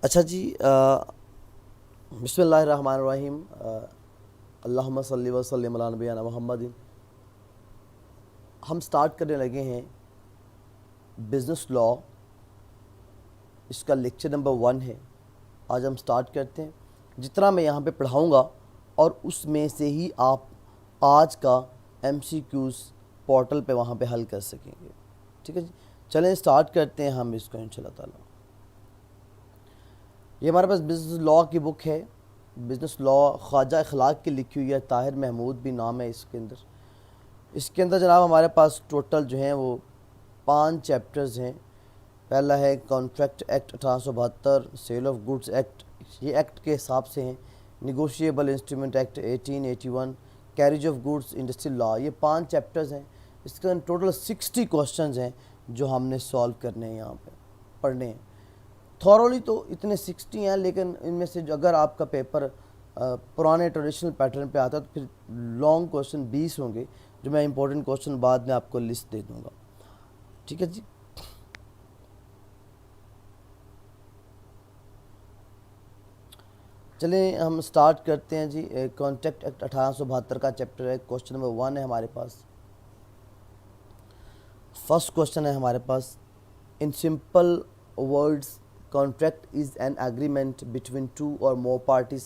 अच्छा जी, बिस्मिल्लाहिर्रहमानिर्रहीम। अल्लाहुम्मा सल्ली व सल्लिम अला नबियना मुहम्मदिन। हम स्टार्ट करने लगे हैं बिज़नेस लॉ। इसका लेक्चर नंबर 1 है। आज हम स्टार्ट करते हैं। जितना मैं यहाँ पे पढ़ाऊँगा और उसमें से ही आप आज का MCQs पोर्टल पे वहाँ पे हल कर सकेंगे। ठीक है जी, चलें स्टार्ट करते हैं हम इसको इंशाल्लाह ताला। ये हमारे पास बिज़नेस लॉ की बुक है। बिज़नेस लॉ ख्वाजा अखलाक की लिखी हुई है, ताहिर महमूद भी नाम है इसके अंदर। इसके अंदर जनाब हमारे पास टोटल जो हैं वो 5 चैप्टर्स हैं। पहला है contract act 1872, sale of goods act, ये एक्ट के हिसाब से हैं। Negotiable instrument act 1881, carriage of goods, industrial law, ये 5 चैप्टर्स हैं। इसके अंदर टोटल 60 क्वेश्चंस हैं जो हमने सॉल्व करने हैं, यहाँ पे पढ़ने हैं। थॉरोली तो इतने 60 हैं, लेकिन इनमें से अगर आपका पेपर पुराने ट्रेडिशनल पैटर्न पे आता है तो फिर लॉन्ग क्वेश्चन 20 होंगे, जो मैं इंपॉर्टेंट क्वेश्चन बाद में आपको लिस्ट दे दूंगा। ठीक है जी, चलें हम स्टार्ट करते हैं जी। कॉन्ट्रैक्ट एक्ट 1872 का चैप्टर है। क्वेश्चन नंबर 1 है हमारे पास। फर्स्ट क्वेश्चन है हमारे पास, in simple words contract is an agreement between 2 और मोर पार्टीज।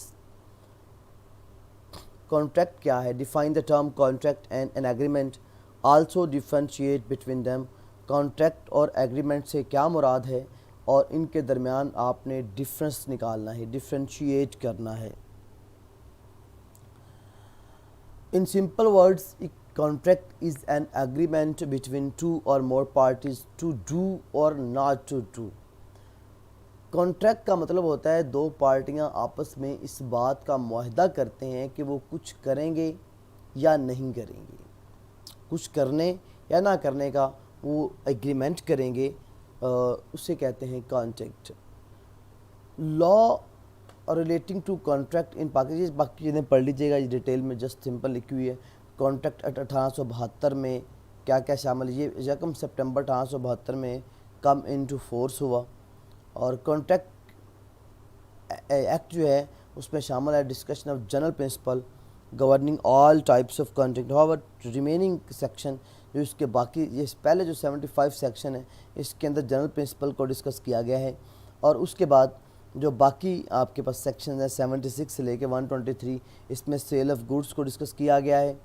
कॉन्ट्रैक्ट क्या है? Define the term contract and an agreement, also differentiate between them. Contract और एग्रीमेंट से क्या मुराद है और इनके दरमियान आपने डिफरेंस निकालना है, डिफ्रेंशिएट करना है। इन simple words, contract is an agreement between 2 और मोर पार्टीज टू डू और नॉट टू डू। कॉन्ट्रैक्ट का मतलब होता है दो पार्टियां आपस में इस बात का मुआहदा करते हैं कि वो कुछ करेंगे या नहीं करेंगे, कुछ करने या ना करने का वो एग्रीमेंट करेंगे, उसे कहते हैं contract. Law relating to contract in Pakistan, बाकी चीज़ें पढ़ लीजिएगा, ये डिटेल में जस्ट सिंपल लिखी हुई है। कॉन्ट्रैक्ट एक्ट 1872 में क्या क्या शामिल है, ये यकम सितंबर 1872 में कम इनटू फोर्स हुआ। और कॉन्ट्रैक्ट एक्ट जो है उसमें शामिल है discussion of general principle governing all types of contract. However remaining section जो इसके बाकी, ये पहले जो 75 सेक्शन है इसके अंदर जनरल प्रिंसिपल को डिस्कस किया गया है। और उसके बाद जो बाकी आपके पास सेक्शन है 76 से लेके 123, इसमें सेल ऑफ गुड्स को डिस्कस किया गया है।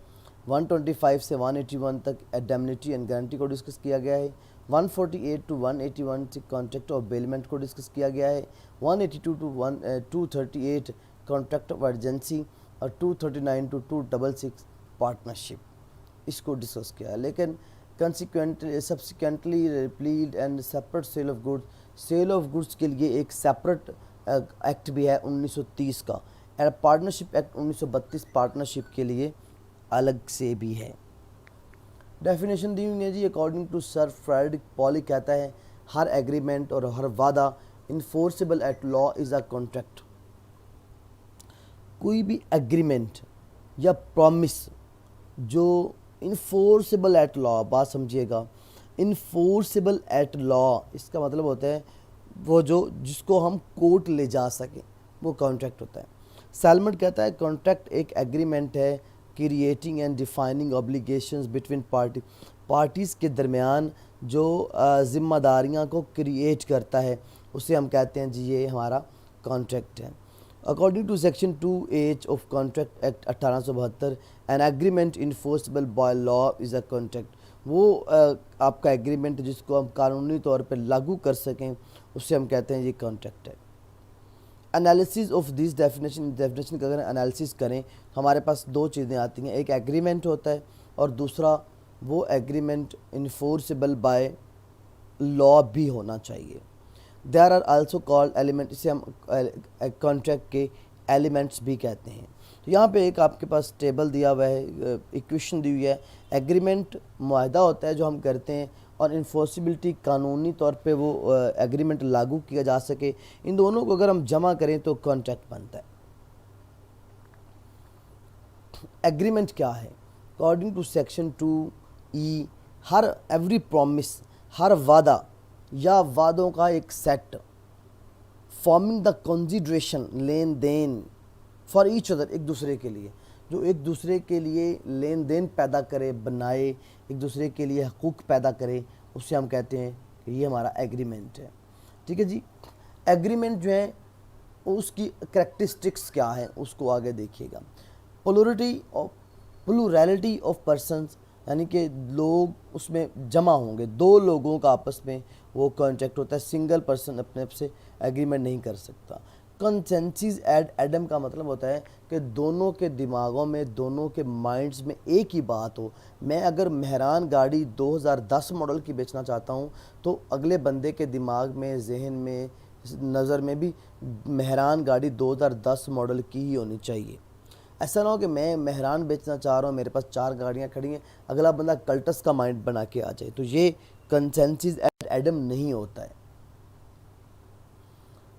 125 से 181 तक एडमिनिटी एंड गारंटी को डिस्कस किया गया है। 148 टू 181 से कॉन्ट्रैक्ट ऑफ बेलमेंट को डिस्कस किया गया है। 182 टू 238 कॉन्ट्रैक्ट ऑफ अर्जेंसी और 239 टू 266 पार्टनरशिप, इसको डिस्कस किया है। लेकिन subsequently repealed and separate sale of goods, sale of goods के लिए एक सेपरेट एक्ट भी है 1930 का, एंड पार्टनरशिप एक्ट 1932 पार्टनरशिप के लिए अलग से भी है। डेफिनेशन दी हुई है जी, according to sir Frederick Pollock कहता है हर एग्रीमेंट और हर वादा enforceable at law is a contract. कोई भी एग्रीमेंट या प्रॉमिस जो इन्फोर्सेबल एट लॉ, बात समझिएगा, इन्फोर्सेबल एट लॉ इसका मतलब होता है वो जो जिसको हम कोर्ट ले जा सकें, वो कॉन्ट्रैक्ट होता है। सैलमन कहता है कॉन्ट्रैक्ट एक एग्रीमेंट है creating and defining obligations between parties के दरमियान जो ज़िम्मेदारियाँ को क्रिएट करता है, उसे हम कहते हैं जी ये हमारा कॉन्ट्रैक्ट है। According to section 2H of contract act 1872, an agreement enforceable by law is a contract. वो आपका एग्रीमेंट जिसको हम कानूनी तौर पर लागू कर सकें, उससे हम कहते हैं ये कॉन्ट्रैक्ट है। एनालिसिस ऑफ दिस डेफिनेशन का अगर एनालिसिस करें तो हमारे पास दो चीज़ें आती हैं, एक एग्रीमेंट होता है और दूसरा वो एग्रीमेंट इन्फोर्सेबल बाय लॉ भी होना चाहिए। There are also called element, इसे हम कॉन्ट्रैक्ट के एलिमेंट्स भी कहते हैं। तो यहाँ पे एक आपके पास टेबल दिया हुआ है, इक्वेशन दी हुई है। एग्रीमेंट मुआहदा होता है जो हम करते हैं, और इन्फोर्सिबिलिटी कानूनी तौर पे वो एग्रीमेंट लागू किया जा सके। इन दोनों को अगर हम जमा करें तो कॉन्ट्रैक्ट बनता है। एग्रीमेंट क्या है? अकॉर्डिंग टू सेक्शन 2E, हर एवरी प्रॉमिस, हर वादा या वादों का एक सेट फॉर्मिंग द कंसिडरेशन, लेन देन फॉर ईच अदर, एक दूसरे के लिए, जो एक दूसरे के लिए लेन देन पैदा करे, बनाए, एक दूसरे के लिए हकूक़ पैदा करे, उससे हम कहते हैं कि ये हमारा एग्रीमेंट है। ठीक है जी। एग्रीमेंट जो है उसकी करेक्टरिस्टिक्स क्या है उसको आगे देखिएगा। प्लूरैलिटी ऑफ पर्सनस, यानी कि लोग उसमें जमा होंगे, दो लोगों का आपस में वो कॉन्ट्रैक्ट होता है, सिंगल पर्सन अपने आप से एग्रीमेंट नहीं कर सकता। कंसेंसिस एड एडम का मतलब होता है कि दोनों के दिमागों में, दोनों के माइंड्स में एक ही बात हो। मैं अगर मेहरान गाड़ी 2010 मॉडल की बेचना चाहता हूँ तो अगले बंदे के दिमाग में, जहन में, नज़र में भी मेहरान गाड़ी 2010 मॉडल की ही होनी चाहिए। ऐसा ना हो कि मैं मेहरान बेचना चाह रहा हूँ, मेरे पास 4 गाड़ियाँ खड़ी हैं, अगला बंदा कल्टस का माइंड बना के आ जाए, तो ये कंसेंसिस एट एडम नहीं होता है।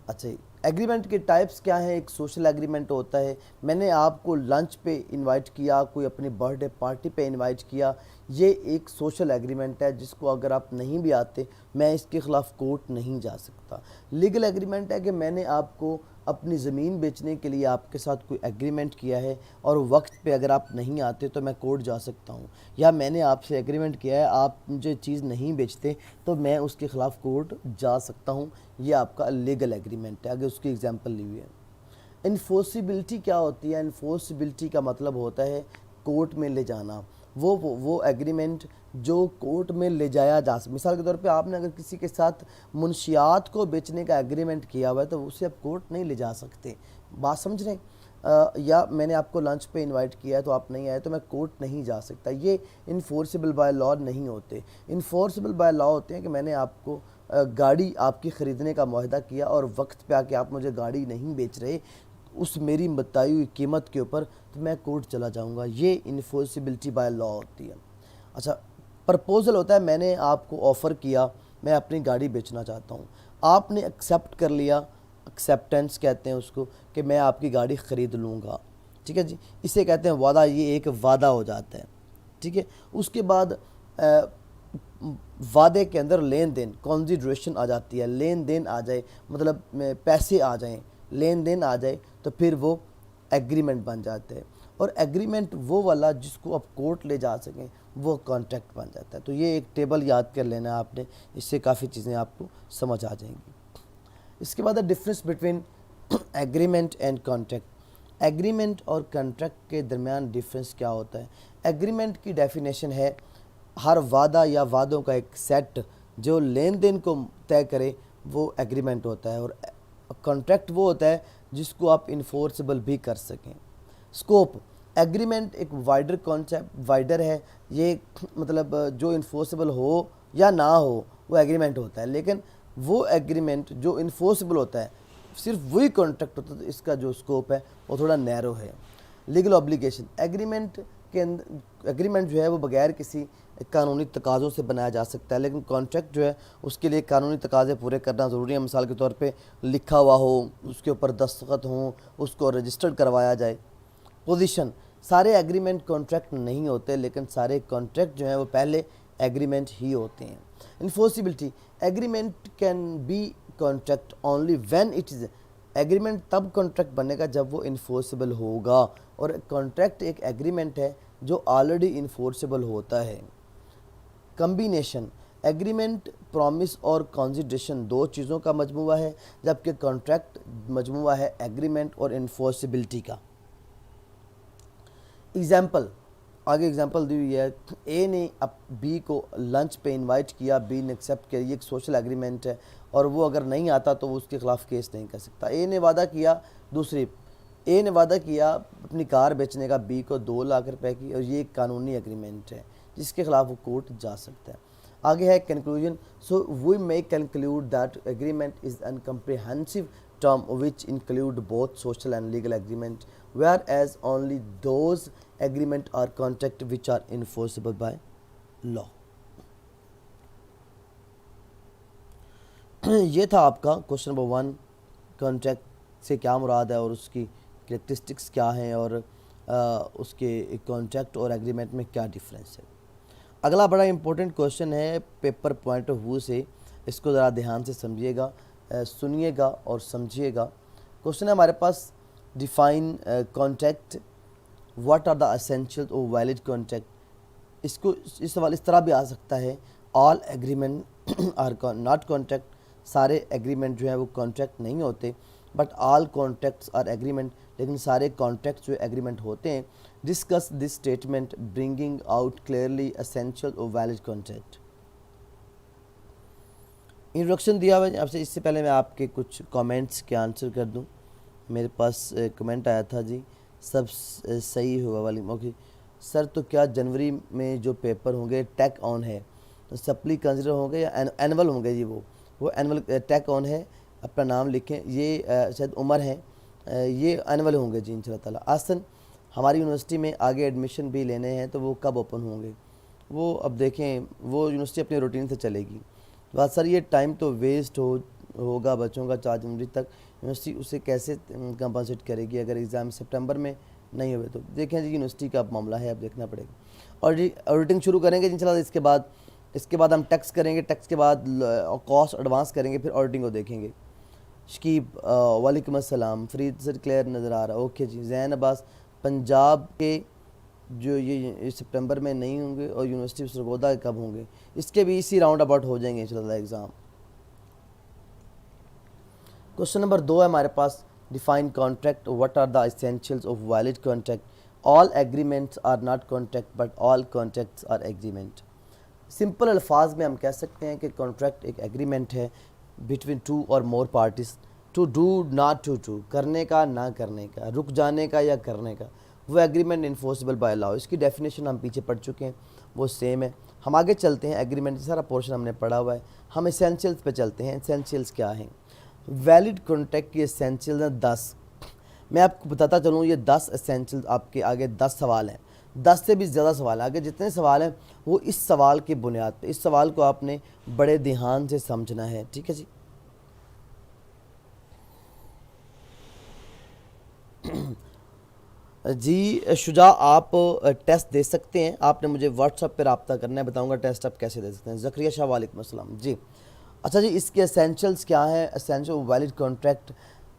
अच्छा, एग्रीमेंट के टाइप्स क्या हैं? एक सोशल एग्रीमेंट होता है, मैंने आपको लंच पे इनवाइट किया, कोई अपनी बर्थडे पार्टी पे इनवाइट किया, ये एक सोशल एग्रीमेंट है जिसको अगर आप नहीं भी आते मैं इसके ख़िलाफ़ कोर्ट नहीं जा सकता। लीगल एग्रीमेंट है कि मैंने आपको अपनी ज़मीन बेचने के लिए आपके साथ कोई एग्रीमेंट किया है और वक्त पे अगर आप नहीं आते तो मैं कोर्ट जा सकता हूँ, या मैंने आपसे एग्रीमेंट किया है आप मुझे चीज़ नहीं बेचते तो मैं उसके ख़िलाफ़ कोर्ट जा सकता हूँ। ये आपका लीगल एग्रीमेंट है। आगे उसकी एग्जांपल ली हुई है। इन्फोर्सिबिलिटी क्या होती है? इन्फोर्सिबिलिटी का मतलब होता है कोर्ट में ले जाना, वो एग्रीमेंट जो कोर्ट में ले जाया जा सके। मिसाल के तौर पे आपने अगर किसी के साथ मुंशियात को बेचने का एग्रीमेंट किया हुआ है तो उसे आप कोर्ट नहीं ले जा सकते। बात समझ रहे हैं? या मैंने आपको लंच पे इनवाइट किया है तो आप नहीं आए तो मैं कोर्ट नहीं जा सकता। ये इन्फोर्सिबल बाय लॉ नहीं होते। इन्फोर्सिबल बाय लॉ होते हैं कि मैंने आपको गाड़ी आपकी ख़रीदने का मुआहदा किया और वक्त पे आके आप मुझे गाड़ी नहीं बेच रहे उस मेरी बताई हुई कीमत के ऊपर, तो मैं कोर्ट चला जाऊंगा। ये इन्फोर्सिबिलिटी बाय लॉ होती है। अच्छा, प्रपोज़ल होता है मैंने आपको ऑफ़र किया, मैं अपनी गाड़ी बेचना चाहता हूँ, आपने एक्सेप्ट कर लिया, एक्सेप्टेंस कहते हैं उसको, कि मैं आपकी गाड़ी ख़रीद लूँगा। ठीक है जी, इसे कहते हैं वादा। ये एक वादा हो जाता है। ठीक है, उसके बाद वादे के अंदर लेन देन, कॉन्सिडरेशन आ जाती है। लेन देन आ जाए मतलब पैसे आ जाएं, लेन देन आ जाए तो फिर वो एग्रीमेंट बन जाते हैं। और एग्रीमेंट वो वाला जिसको आप कोर्ट ले जा सकें वो कॉन्ट्रैक्ट बन जाता है। तो ये एक टेबल याद कर लेना है आपने, इससे काफ़ी चीज़ें आपको समझ आ जाएंगी। इसके बाद difference between agreement and contract. Agreement और कॉन्ट्रैक्ट के दरमियान डिफरेंस क्या होता है? एग्रीमेंट की डेफिनेशन है हर वादा या वादों का एक सेट जो लेन देन को तय करे वो एग्रीमेंट होता है, और कॉन्ट्रैक्ट वो होता है जिसको आप इन्फोर्सेबल भी कर सकें। स्कोप, एग्रीमेंट एक वाइडर कॉन्सेप्ट, वाइडर है, ये मतलब जो इन्फोर्सेबल हो या ना हो वो एग्रीमेंट होता है, लेकिन वो एग्रीमेंट जो इन्फोर्सेबल होता है सिर्फ वही कॉन्ट्रैक्ट होता है, तो इसका जो स्कोप है वो थोड़ा नैरो है। लीगल ऑब्लिगेशन, एग्रीमेंट के अंदर एग्रीमेंट जो है वो बगैर किसी कानूनी तकाज़ों से बनाया जा सकता है, लेकिन कॉन्ट्रैक्ट जो है उसके लिए कानूनी तकाज़े पूरे करना ज़रूरी है। मिसाल के तौर पे लिखा हुआ हो, उसके ऊपर दस्तखत हों, उसको रजिस्टर्ड करवाया जाए। पोजीशन, सारे एग्रीमेंट कॉन्ट्रैक्ट नहीं होते, लेकिन सारे कॉन्ट्रैक्ट जो हैं वो पहले एग्रीमेंट ही होते हैं। Enforceability, agreement can B contract only when it is, agreement तब कॉन्ट्रैक्ट बनेगा जब वो इन्फोर्सिबल होगा, और कॉन्ट्रैक्ट एक एग्रीमेंट है जो ऑलरेडी इन्फोर्सिबल होता है। कम्बिनेशन, एग्रीमेंट प्रॉमिस और कॉन्सिडरेशन दो चीज़ों का मजमूआ है, जबकि कॉन्ट्रैक्ट मजमूआ है एग्रीमेंट और इन्फोर्सिबिलिटी का। एग्जाम्पल, आगे एग्जाम्पल दी हुई है। ए ने अब बी को लंच पे इनवाइट किया, बी ने एक्सेप्ट किया, ये एक सोशल एग्रीमेंट है, और वो अगर नहीं आता तो वो उसके ख़िलाफ़ केस नहीं कर सकता। ए ने वादा किया, ए ने वादा किया अपनी कार बेचने का बी को 2 लाख रुपए की, और ये एक कानूनी एग्रीमेंट है जिसके खिलाफ वो कोर्ट जा सकता है। आगे है conclusion. So we may conclude that agreement is an comprehensive term which include both social and legal agreement, whereas only those agreement or contract which are enforceable by law. ये था आपका क्वेश्चन नंबर 1, कॉन्ट्रैक्ट से क्या मुराद है और उसकी characteristics क्या हैं, और उसके कॉन्ट्रैक्ट और एग्रीमेंट में क्या डिफरेंस है। अगला बड़ा इंपॉर्टेंट क्वेश्चन है पेपर पॉइंट ऑफ व्यू से, इसको ज़रा ध्यान से समझिएगा। सुनिएगा और समझिएगा। क्वेश्चन है हमारे पास, define contract, what are the essential और वैलिड कॉन्ट्रैक्ट। इसको इस सवाल इस तरह भी आ सकता है, all agreement are not contract, सारे एग्रीमेंट जो है वो कॉन्ट्रैक्ट नहीं होते, but all contracts are agreement, लेकिन सारे कॉन्ट्रैक्ट जो एग्रीमेंट होते हैं। Discuss this statement bringing out clearly essential और वैलिड कॉन्ट्रैक्ट। इंट्रोडक्शन दिया हुआ है आपसे, इससे पहले मैं आपके कुछ कमेंट्स के आंसर कर दूं। मेरे पास कमेंट आया था जी, सब सही हुआ वाली मौके सर, तो क्या जनवरी में जो पेपर होंगे टैक ऑन है तो सप्ली कंसिडर होंगे या एनुअल होंगे जी? वो एनुअल टैक ऑन है, अपना नाम लिखें। ये शायद उमर है, ये एनुअल होंगे जी इंशाल्लाह ताला। आसन, हमारी यूनिवर्सिटी में आगे एडमिशन भी लेने हैं तो वो कब ओपन होंगे? वो अब देखें, वो यूनिवर्सिटी अपनी रूटीन से चलेगी। बात सर ये टाइम तो वेस्ट होगा बच्चों का 4 जनवरी तक, यूनिवर्सिटी उसे कैसे कंपनसेट करेगी अगर एग्ज़ाम सितंबर में नहीं हुए तो? देखें जी यूनिवर्सिटी का मामला है, अब देखना पड़ेगा। और जी ऑडिटिंग शुरू करेंगे इंशाल्लाह, इसके बाद हम टैक्स करेंगे, टैक्स के बाद कॉस्ट एडवांस करेंगे, फिर ऑडिटिंग को देखेंगे। शकीब वालेकुम अस्सलाम, फरीद सर क्लियर नज़र आ रहा है, ओके जी। जैन अब्बास, पंजाब के जो ये सितंबर में नहीं होंगे और यूनिवर्सिटी सरगोदा कब होंगे? इसके भी इसी राउंड अबाउट हो जाएंगे इंशाल्लाह एग्ज़ाम। क्वेश्चन नंबर 2 है हमारे पास, define contract, what are the essentials of valid contract. All agreements are not contract but all contracts are agreement. Simple अल्फाज में हम कह सकते हैं कि कॉन्ट्रैक्ट एक एग्रीमेंट है बिटवीन 2 और more parties, to do not to do, करने का ना करने का, रुक जाने का या करने का, वो एग्रीमेंट इन्फोर्सिबल बाय लॉ। इसकी डेफिनेशन हम पीछे पढ़ चुके हैं, वो सेम है। हम आगे चलते हैं, एग्रीमेंट सारा पोर्शन हमने पढ़ा हुआ है, हम एसेंशियल्स पे चलते हैं। एसेंशियल्स क्या हैं? वैलिड कॉन्ट्रैक्ट की एसेंशियल्स हैं 10। मैं आपको बताता चलूँ, ये 10 एसेंशियल्स, आपके आगे 10 सवाल हैं, 10 से भी ज़्यादा सवाल हैं। आगे जितने सवाल हैं वो इस सवाल की बुनियाद पे, इस सवाल को आपने बड़े ध्यान से समझना है, ठीक है जी। जी शुजा, आप टेस्ट दे सकते हैं, आपने मुझे व्हाट्सएप पर रब्ता करना है, बताऊंगा टेस्ट आप कैसे दे सकते हैं। ज़करिया शाह वालेकुम अस्सलाम जी। अच्छा जी, इसके एसेंशियल्स क्या है? एसेंशियल वैलिड कॉन्ट्रैक्ट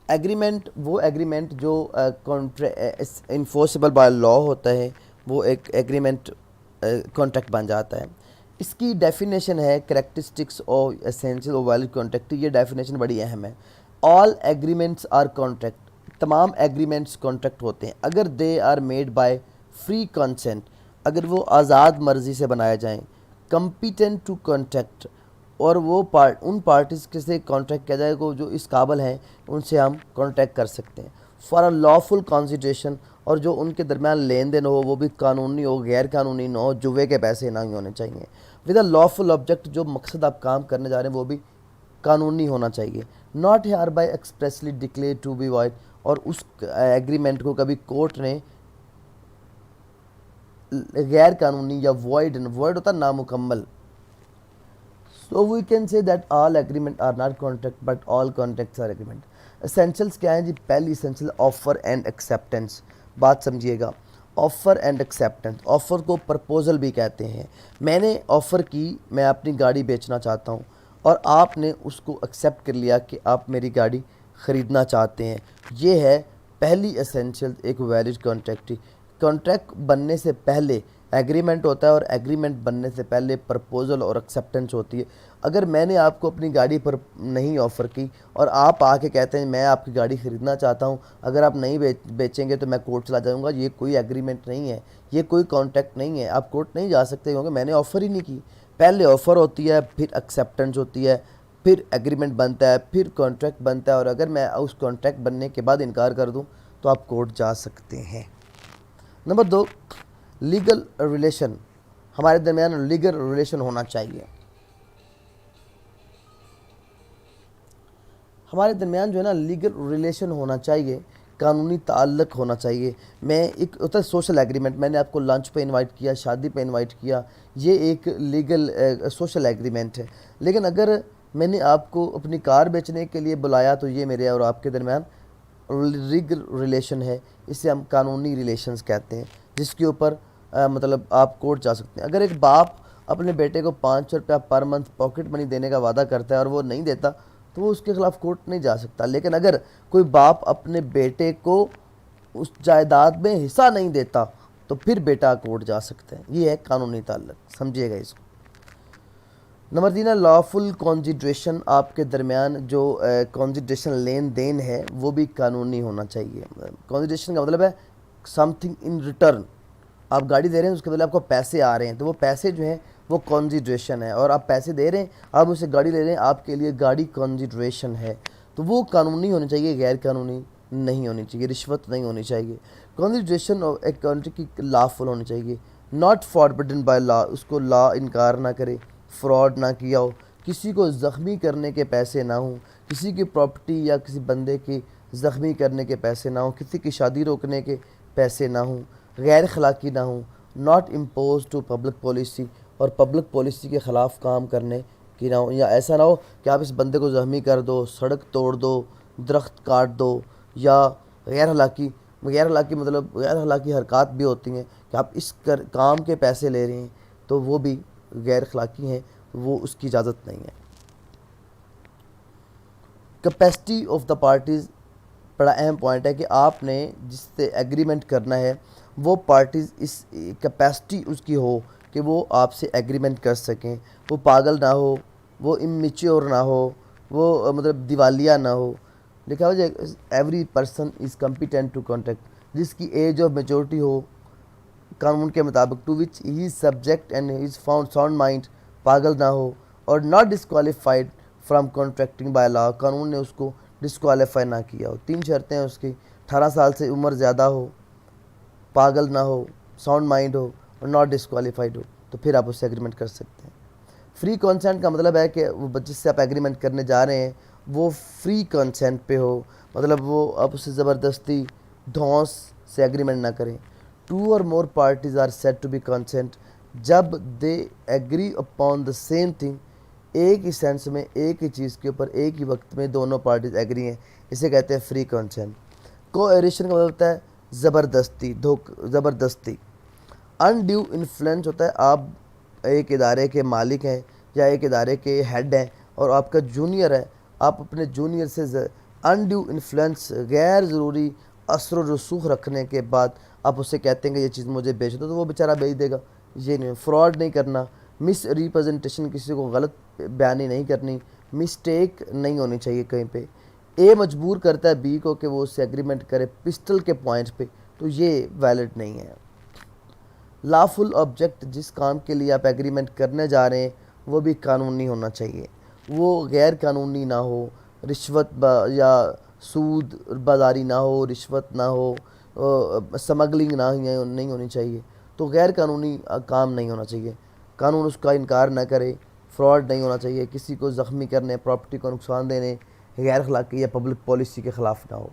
एग्रीमेंट, वो एग्रीमेंट जो इन्फोर्सिबल बाय लॉ होता है, वो एक एग्रीमेंट कॉन्ट्रैक्ट बन जाता है। इसकी डेफिनेशन है करेक्टरिस्टिक्स ऑफ एसेंशियल और वैलिड कॉन्ट्रैक्ट, ये डेफिनेशन बड़ी अहम है। ऑल एग्रीमेंट्स आर कॉन्ट्रैक्ट, तमाम एग्रीमेंट्स कॉन्ट्रैक्ट होते हैं अगर they are made by free consent, अगर वो आज़ाद मर्जी से बनाए जाएं। कम्पिटेंट टू कॉन्ट्रैक्ट, और वो उन पार्टीज़ के से कॉन्ट्रैक्ट किया जाएगा जो इस काबिल हैं, उनसे हम कॉन्ट्रैक्ट कर सकते हैं। फॉर अ लॉफुल कंसिडरेशन, और जो उनके दरमियान लेन देन हो वो भी कानूनी हो, गैर कानूनी ना हो, जुए के पैसे ना ही होने चाहिए। विद अ लॉफुल ऑब्जेक्ट, जो मकसद आप काम करने जा रहे हैं वो भी कानूनी होना चाहिए। Not hereby expressly declare to be void, और उस एग्रीमेंट को कभी कोर्ट ने गैर कानूनी या वॉइड होता नामुकम्मल। So we can say that all agreement are not contract but all contracts are agreement. Essentials क्या है जी? पहली essential offer and acceptance, बात समझिएगा। ऑफ़र एंड एक्सेप्टेंस, ऑफ़र को प्रपोजल भी कहते हैं। मैंने ऑफ़र की, मैं अपनी गाड़ी बेचना चाहता हूँ और आपने उसको एक्सेप्ट कर लिया कि आप मेरी गाड़ी ख़रीदना चाहते हैं, ये है पहली एसेंशियल एक वैलिड कॉन्ट्रैक्ट। कॉन्ट्रैक्ट बनने से पहले एग्रीमेंट होता है और एग्रीमेंट बनने से पहले प्रपोजल और एक्सेप्टेंस होती है। अगर मैंने आपको अपनी गाड़ी पर नहीं ऑफ़र की और आप आके कहते हैं मैं आपकी गाड़ी ख़रीदना चाहता हूं, अगर आप नहीं बेचेंगे तो मैं कोर्ट चला जाऊंगा, ये कोई एग्रीमेंट नहीं है, ये कोई कॉन्ट्रैक्ट नहीं है। आप कोर्ट नहीं जा सकते क्योंकि मैंने ऑफ़र ही नहीं की। पहले ऑफ़र होती है, फिर एक्सेप्टेंस होती है, फिर एग्रीमेंट बनता है, फिर कॉन्ट्रैक्ट बनता है। और अगर मैं उस कॉन्ट्रैक्ट बनने के बाद इनकार कर दूँ तो आप कोर्ट जा सकते हैं। नंबर 2, लीगल रिलेशन, हमारे दरमियान लीगल रिलेशन होना चाहिए। हमारे दरमियान जो है ना लीगल रिलेशन होना चाहिए, कानूनी ताल्लुक़ होना चाहिए। मैं एक होता है सोशल एग्रीमेंट, मैंने आपको लंच पे इनवाइट किया, शादी पे इनवाइट किया, ये एक लीगल सोशल एग्रीमेंट है। लेकिन अगर मैंने आपको अपनी कार बेचने के लिए बुलाया तो ये मेरे और आपके दरमियान लीगल रिलेशन है, इसे हम कानूनी रिलेशंस कहते हैं, जिसके ऊपर मतलब आप कोर्ट जा सकते हैं। अगर एक बाप अपने बेटे को 500 रुपया पर मंथ पॉकेट मनी देने का वादा करता है और वो नहीं देता तो वो उसके खिलाफ कोर्ट नहीं जा सकता। लेकिन अगर कोई बाप अपने बेटे को उस जायदाद में हिस्सा नहीं देता तो फिर बेटा कोर्ट जा सकते हैं। ये है कानूनी ताल्लुक, समझिएगा इसको। नंबर 3 है लॉफुल कॉन्जिड्रेशन। आपके दरमियान जो कॉन्जिड्रेशन लेन देन है वो भी कानूनी होना चाहिए। कॉन्जिड्रेशन का मतलब है समथिंग इन रिटर्न। आप गाड़ी दे रहे हैं, उसके बदले आपको पैसे आ रहे हैं, तो वो पैसे जो हैं वो कॉन्जिड्रेशन है। और आप पैसे दे रहे हैं, आप उसे गाड़ी ले रहे हैं, आपके लिए गाड़ी कॉन्जिड्रेशन है। तो वो कानूनी होनी चाहिए, गैर कानूनी नहीं होनी चाहिए, रिश्वत नहीं होनी चाहिए। कॉन्जिड्रेशन एक कंट्री की लॉफुल होनी चाहिए, नॉट फॉरबिडन बाय लॉ। उसको लॉ इनकार ना करे, फ्रॉड ना किया हो, किसी को ज़ख्मी करने के पैसे ना हो, किसी की प्रॉपर्टी या किसी बंदे की ज़ख्मी करने के पैसे ना हो, किसी की शादी रोकने के पैसे ना हो, गैर अखलाकी ना हो, not impose to public policy, और पब्लिक पॉलिसी के ख़िलाफ़ काम करने की ना हो। या ऐसा ना हो कि आप इस बंदे को ज़ख्मी कर दो, सड़क तोड़ दो, दरख्त काट दो, या गैर अखलाकी मतलब गैर अखलाकी हरकत भी होती हैं कि आप इस काम के पैसे ले रहे हैं, तो वो भी गैर अखलाकी हैं, वो उसकी इजाज़त नहीं है। कैपेसिटी ऑफ द पार्टीज़ बड़ा अहम पॉइंट है कि आपने जिससे एग्रीमेंट करना है वो पार्टीज़ इस कैपेसिटी उसकी हो कि वो आपसे एग्रीमेंट कर सकें, वो पागल ना हो, वो इमेच्योर ना हो, वो मतलब दिवालिया ना हो। लिखा हो जाए every person is competent to contract, जिसकी एज ऑफ मेजोरिटी हो कानून के मुताबिक, to which he is subject and he is found sound mind, पागल ना हो, और not disqualified from contracting by law, कानून ने उसको डिस्क्वालीफाई ना किया हो। 3 शर्तें हैं उसकी, 18 साल से उम्र ज़्यादा हो, पागल ना हो, साउंड माइंड हो और नॉट डिस्क्वालीफाइड हो, तो फिर आप उससे एग्रीमेंट कर सकते हैं। फ्री कंसेंट का मतलब है कि वो जिससे आप एग्रीमेंट करने जा रहे हैं वो फ्री कंसेंट पे हो, मतलब वो आप उससे ज़बरदस्ती धौंस से एग्रीमेंट ना करें। 2 और more parties are said to be consent जब they agree upon the same thing, एक ही सेंस में एक ही चीज़ के ऊपर एक ही वक्त में दोनों पार्टीज एग्री हैं, इसे कहते हैं फ्री कंसेंट। कोएरिशन का मतलब होता है ज़बरदस्ती। अनड्यू इन्फ्लुएंस होता है आप एक इदारे के मालिक हैं या एक इदारे के हेड हैं और आपका जूनियर है, आप अपने जूनियर से अनड्यू इन्फ्लुएंस गैर ज़रूरी असर रसूख रखने के बाद आप उससे कहते हैं कि ये चीज़ मुझे बेच दो, तो वो बेचारा बेच देगा। ये नहीं, फ्रॉड नहीं करना, मिस रिप्रेजेंटेशन, किसी को गलत बयानी नहीं करनी, मिस्टेक नहीं होनी चाहिए कहीं पे। ए मजबूर करता है बी को कि वो उससे एग्रीमेंट करे पिस्टल के पॉइंट पे, तो ये वैलिड नहीं है। लॉफुल ऑब्जेक्ट, जिस काम के लिए आप एग्रीमेंट करने जा रहे हैं वो भी कानूनी होना चाहिए, वो गैर कानूनी ना हो, रिश्वत या सूद बाजारी ना हो, रिश्वत ना हो, स्मगलिंग नहीं होनी चाहिए, तो गैर कानूनी काम नहीं होना चाहिए। कानून उसका इनकार ना करे, फ्रॉड नहीं होना चाहिए, किसी को ज़ख्मी करने, प्रॉपर्टी को नुकसान देने, गैर अखलाकी या पब्लिक पॉलिसी के ख़िलाफ़ ना हो।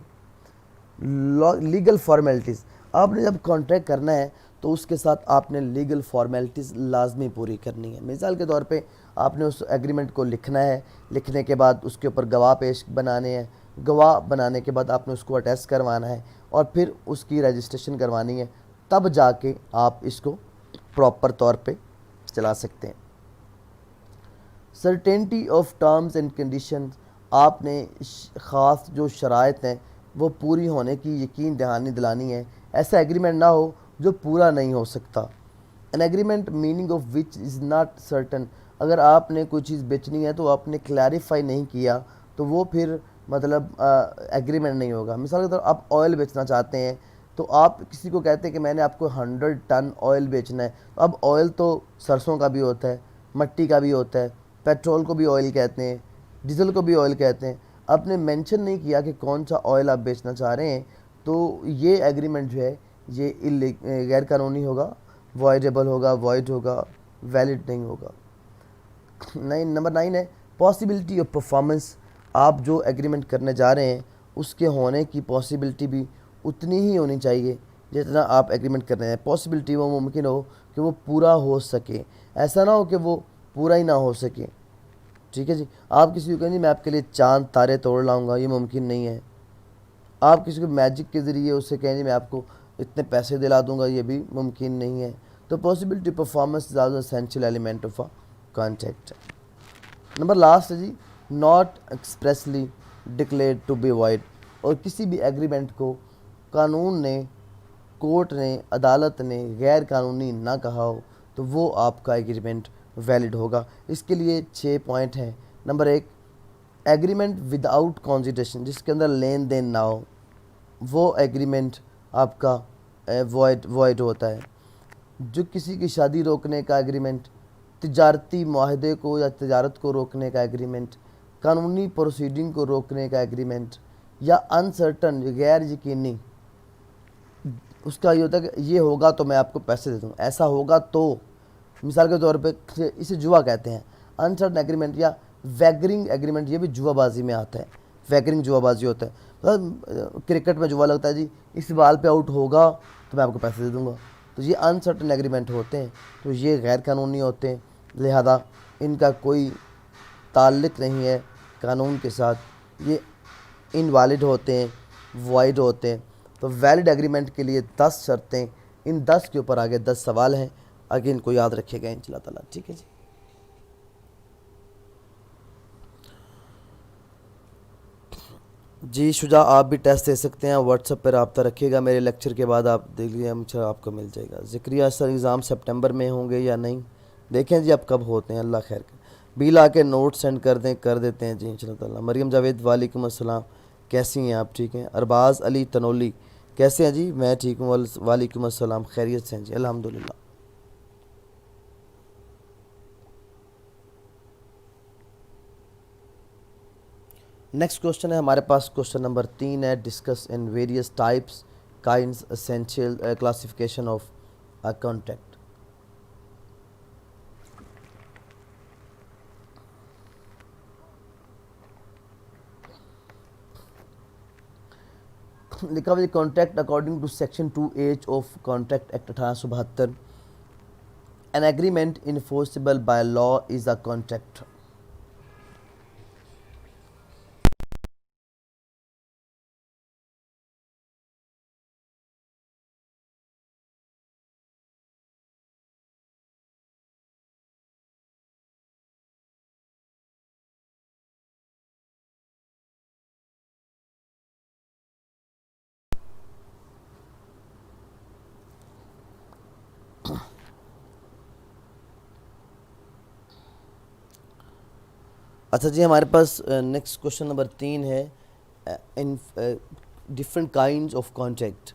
लीगल फॉर्मेलिटीज़, आपने जब कॉन्ट्रैक्ट करना है तो उसके साथ आपने लीगल फॉर्मेलिटीज़ लाजमी पूरी करनी है। मिसाल के तौर पे आपने उस एग्रीमेंट को लिखना है, लिखने के बाद उसके ऊपर गवाह पेश बनाने हैं, गवाह बनाने के बाद आपने उसको अटेस्ट करवाना है और फिर उसकी रजिस्ट्रेशन करवानी है, तब जाके आप इसको प्रॉपर तौर पे चला सकते हैं। Certainty of terms and conditions, आपने ख़ास जो शराइत हैं वो पूरी होने की यकीन दहानी दिलानी है। ऐसा एग्रीमेंट ना हो जो पूरा नहीं हो सकता। An agreement meaning of which is not certain, अगर आपने कोई चीज़ बेचनी है तो आपने क्लैरिफाई नहीं किया तो वो फिर मतलब एग्रीमेंट नहीं होगा। मिसाल के तौर आप ऑयल बेचना चाहते हैं तो आप किसी को कहते हैं कि मैंने आपको 100 टन ऑयल बेचना है, तो अब ऑयल तो सरसों का भी होता है, मट्टी का भी होता है, पेट्रोल को भी ऑयल कहते हैं, डीजल को भी ऑयल कहते हैं। आपने मेंशन नहीं किया कि कौन सा ऑयल आप बेचना चाह रहे हैं, तो ये एग्रीमेंट जो है ये गैर कानूनी होगा, वॉइडेबल होगा, वॉइड होगा, वैलिड नहीं होगा। नंबर 9 है पॉसिबिलिटी ऑफ परफॉर्मेंस, आप जो एग्रीमेंट करने जा रहे हैं उसके होने की पॉसिबिलिटी भी उतनी ही होनी चाहिए जितना आप एग्रीमेंट कर रहे हैं। पॉसिबिलिटी वो मुमकिन हो कि वो पूरा हो सके, ऐसा ना हो कि वो पूरा ही ना हो सके। ठीक है जी, आप किसी को कहें मैं आपके लिए चांद तारे तोड़ लाऊंगा, ये मुमकिन नहीं है। आप किसी को मैजिक के ज़रिए उससे कहें मैं आपको इतने पैसे दिला दूंगा, ये भी मुमकिन नहीं है। तो possibility performance is also essential element of a contract. Number last है जी not expressly declared to be void, और किसी भी एग्रीमेंट को कानून ने, कोर्ट ने, अदालत ने गैर कानूनी ना कहा हो तो वो आपका एग्रीमेंट वैलिड होगा। इसके लिए 6 पॉइंट हैं। नंबर 1, एग्रीमेंट विदाउट कॉन्सिडरेशन, जिसके अंदर लेन देन ना हो, वो एग्रीमेंट आपका वॉइड होता है। जो किसी की शादी रोकने का एग्रीमेंट, तिजारती माहदे को या तिजारत को रोकने का एग्रीमेंट, कानूनी प्रोसीडिंग को रोकने का एग्रीमेंट, या अनसर्टन, गैर यकीनी, उसका ये होता है कि ये होगा तो मैं आपको पैसे दे दूँगा, ऐसा होगा तो, मिसाल के तौर पे इसे जुआ कहते हैं। अनसर्टन एग्रीमेंट या वैगरिंग एग्रीमेंट, ये भी जुआबाजी में आता है। वैगरिंग जुआबाजी होता है, मतलब क्रिकेट में जुआ लगता है जी, इस बॉल पे आउट होगा तो मैं आपको पैसे दे दूँगा, तो ये अनसर्टन एग्रीमेंट होते हैं, तो ये गैर कानूनी होते हैं, लिहाजा इनका कोई ताल्लुक़ नहीं है कानून के साथ, ये इनवैलिड होते हैं, वॉइड होते हैं। तो वैलिड एग्रीमेंट के लिए 10 शर्तें, इन 10 के ऊपर आगे 10 सवाल हैं, आगे इनको याद रखिएगा इंशाअल्लाह ताला। ठीक है जी। जी शुजा, आप भी टेस्ट दे सकते हैं, व्हाट्सएप पर रब्ता रखिएगा, मेरे लेक्चर के बाद आप देख लीजिए, अच्छा आपको मिल जाएगा। ज़िक्रिया सर एग्ज़ाम सितंबर में होंगे या नहीं, देखें जी अब कब होते हैं, अल्लाह खैर करे। बिल आके नोट सेंड कर देते हैं जी इंशाअल्लाह ताला। मरियम जावेद वालेकुम अस्सलाम, कैसी हैं आप? ठीक हैं। अरबाज़ अली तनोली, कैसे हैं जी? मैं ठीक हूँ, वालेकुम अस्सलाम, खैरियत से हैं जी, अल्हम्दुलिल्लाह। नेक्स्ट क्वेश्चन है हमारे पास, क्वेश्चन नंबर 3 है, discuss in various types kinds essential classification of a contract. लिखा हुआ contract according to section 2H of contract act 1872, an agreement enforceable by law is a contract. अच्छा जी, हमारे पास नेक्स्ट क्वेश्चन नंबर 3 है, in different kinds of contract,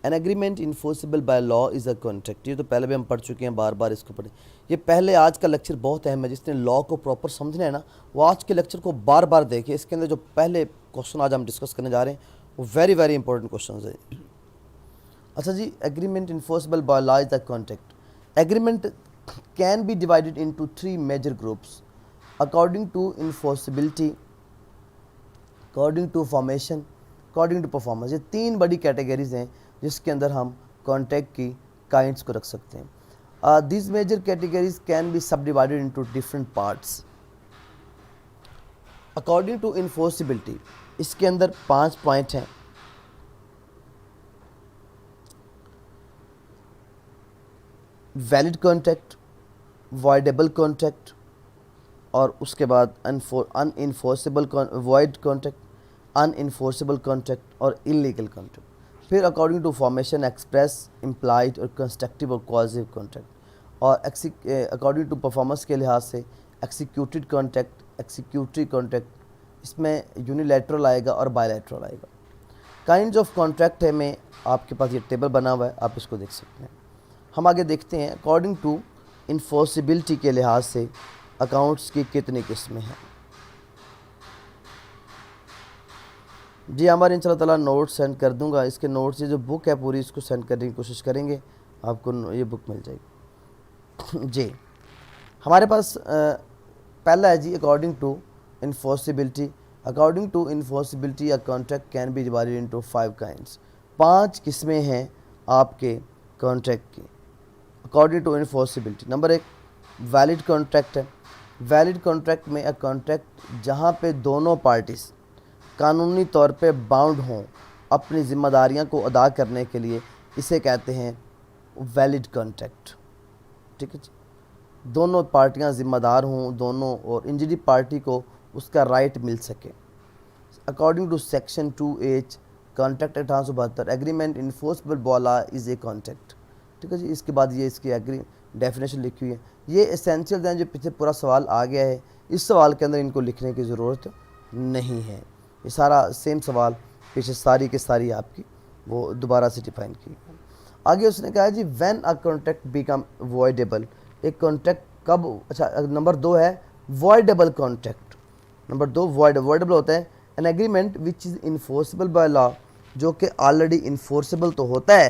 an agreement enforceable by law is a contract. ये तो पहले भी हम पढ़ चुके हैं, बार बार इसको पढ़ें। ये पहले, आज का लेक्चर बहुत अहम है, जिसने लॉ को प्रॉपर समझना है ना, वो आज के लेक्चर को बार बार देखे। इसके अंदर जो पहले क्वेश्चन आज हम डिस्कस करने जा रहे हैं वो वेरी वेरी इंपॉर्टेंट क्वेश्चन है। अच्छा जी, agreement enforceable by law is a contract. Agreement can be divided into 3 major groups according to enforceability, according to formation, according to performance. ये 3 बड़ी कैटेगरीज हैं जिसके अंदर हम कॉन्ट्रैक्ट की काइंड्स को रख सकते हैं। This major categories can be subdivided into different parts according to enforceability. इसके अंदर 5 पॉइंट हैं। वैलिड कॉन्ट्रैक्ट, वॉइडेबल कॉन्ट्रैक्ट, और उसके बाद unenforceable void contract, unenforceable contract और इलीगल कॉन्ट्रैक्ट। फिर according to formation, express, implied और कंस्ट्रक्टिव और कॉजिव कॉन्ट्रैक्ट। और अकॉर्डिंग टू परफॉर्मेंस के लिहाज से एक्सिक्यूटेड कॉन्ट्रैक्ट, एक्सिक्यूटरी कॉन्ट्रैक्ट, इसमें यूनिलैटरल आएगा और बायलैटरल आएगा। काइंड्स ऑफ कॉन्ट्रैक्ट है में आपके पास ये टेबल बना हुआ है, आप इसको देख सकते हैं। हम आगे देखते हैं अकॉर्डिंग टू इन्फोर्सिबिलिटी के लिहाज से अकाउंट्स की कितनी किस्में हैं। जी हमारे इंशाल्लाह ताला नोट सेंड कर दूंगा, इसके नोट से जो बुक है पूरी इसको सेंड करने की कोशिश करेंगे, आपको ये बुक मिल जाएगी। जी हमारे पास पहला है जी according to enforceability. According to enforceability a contract can be divided into 5 kinds. 5 किस्में हैं आपके कॉन्ट्रैक्ट की according to enforceability. Number 1 valid contract है। वैलिड कॉन्ट्रैक्ट में अ कॉन्ट्रैक्ट जहाँ पे दोनों पार्टीज़ कानूनी तौर पे बाउंड हों अपनी ज़िम्मेदारियाँ को अदा करने के लिए, इसे कहते हैं वैलिड कॉन्ट्रैक्ट। ठीक है जी, दोनों पार्टियाँ ज़िम्मेदार हों दोनों, और इंजरी पार्टी को उसका राइट मिल सके। According to section 2H contract 1872 agreement enforceable by law is a contract. ठीक है जी। इसके बाद ये इसकी डेफिनेशन लिखी हुई है। ये एसेंशियल हैं, जो पीछे पूरा सवाल आ गया है, इस सवाल के अंदर इनको लिखने की ज़रूरत नहीं है। ये सारा सेम सवाल पीछे सारी की सारी आपकी वो दोबारा से डिफाइन की। आगे उसने कहा है जी when a contract become voidable, एक कॉन्ट्रैक्ट कब, अच्छा नंबर 2 है वॉइडेबल कॉन्ट्रैक्ट। नंबर 2 वॉइडेबल होता है an agreement which is enforceable by law, जो कि ऑलरेडी इन्फोर्सेबल तो होता है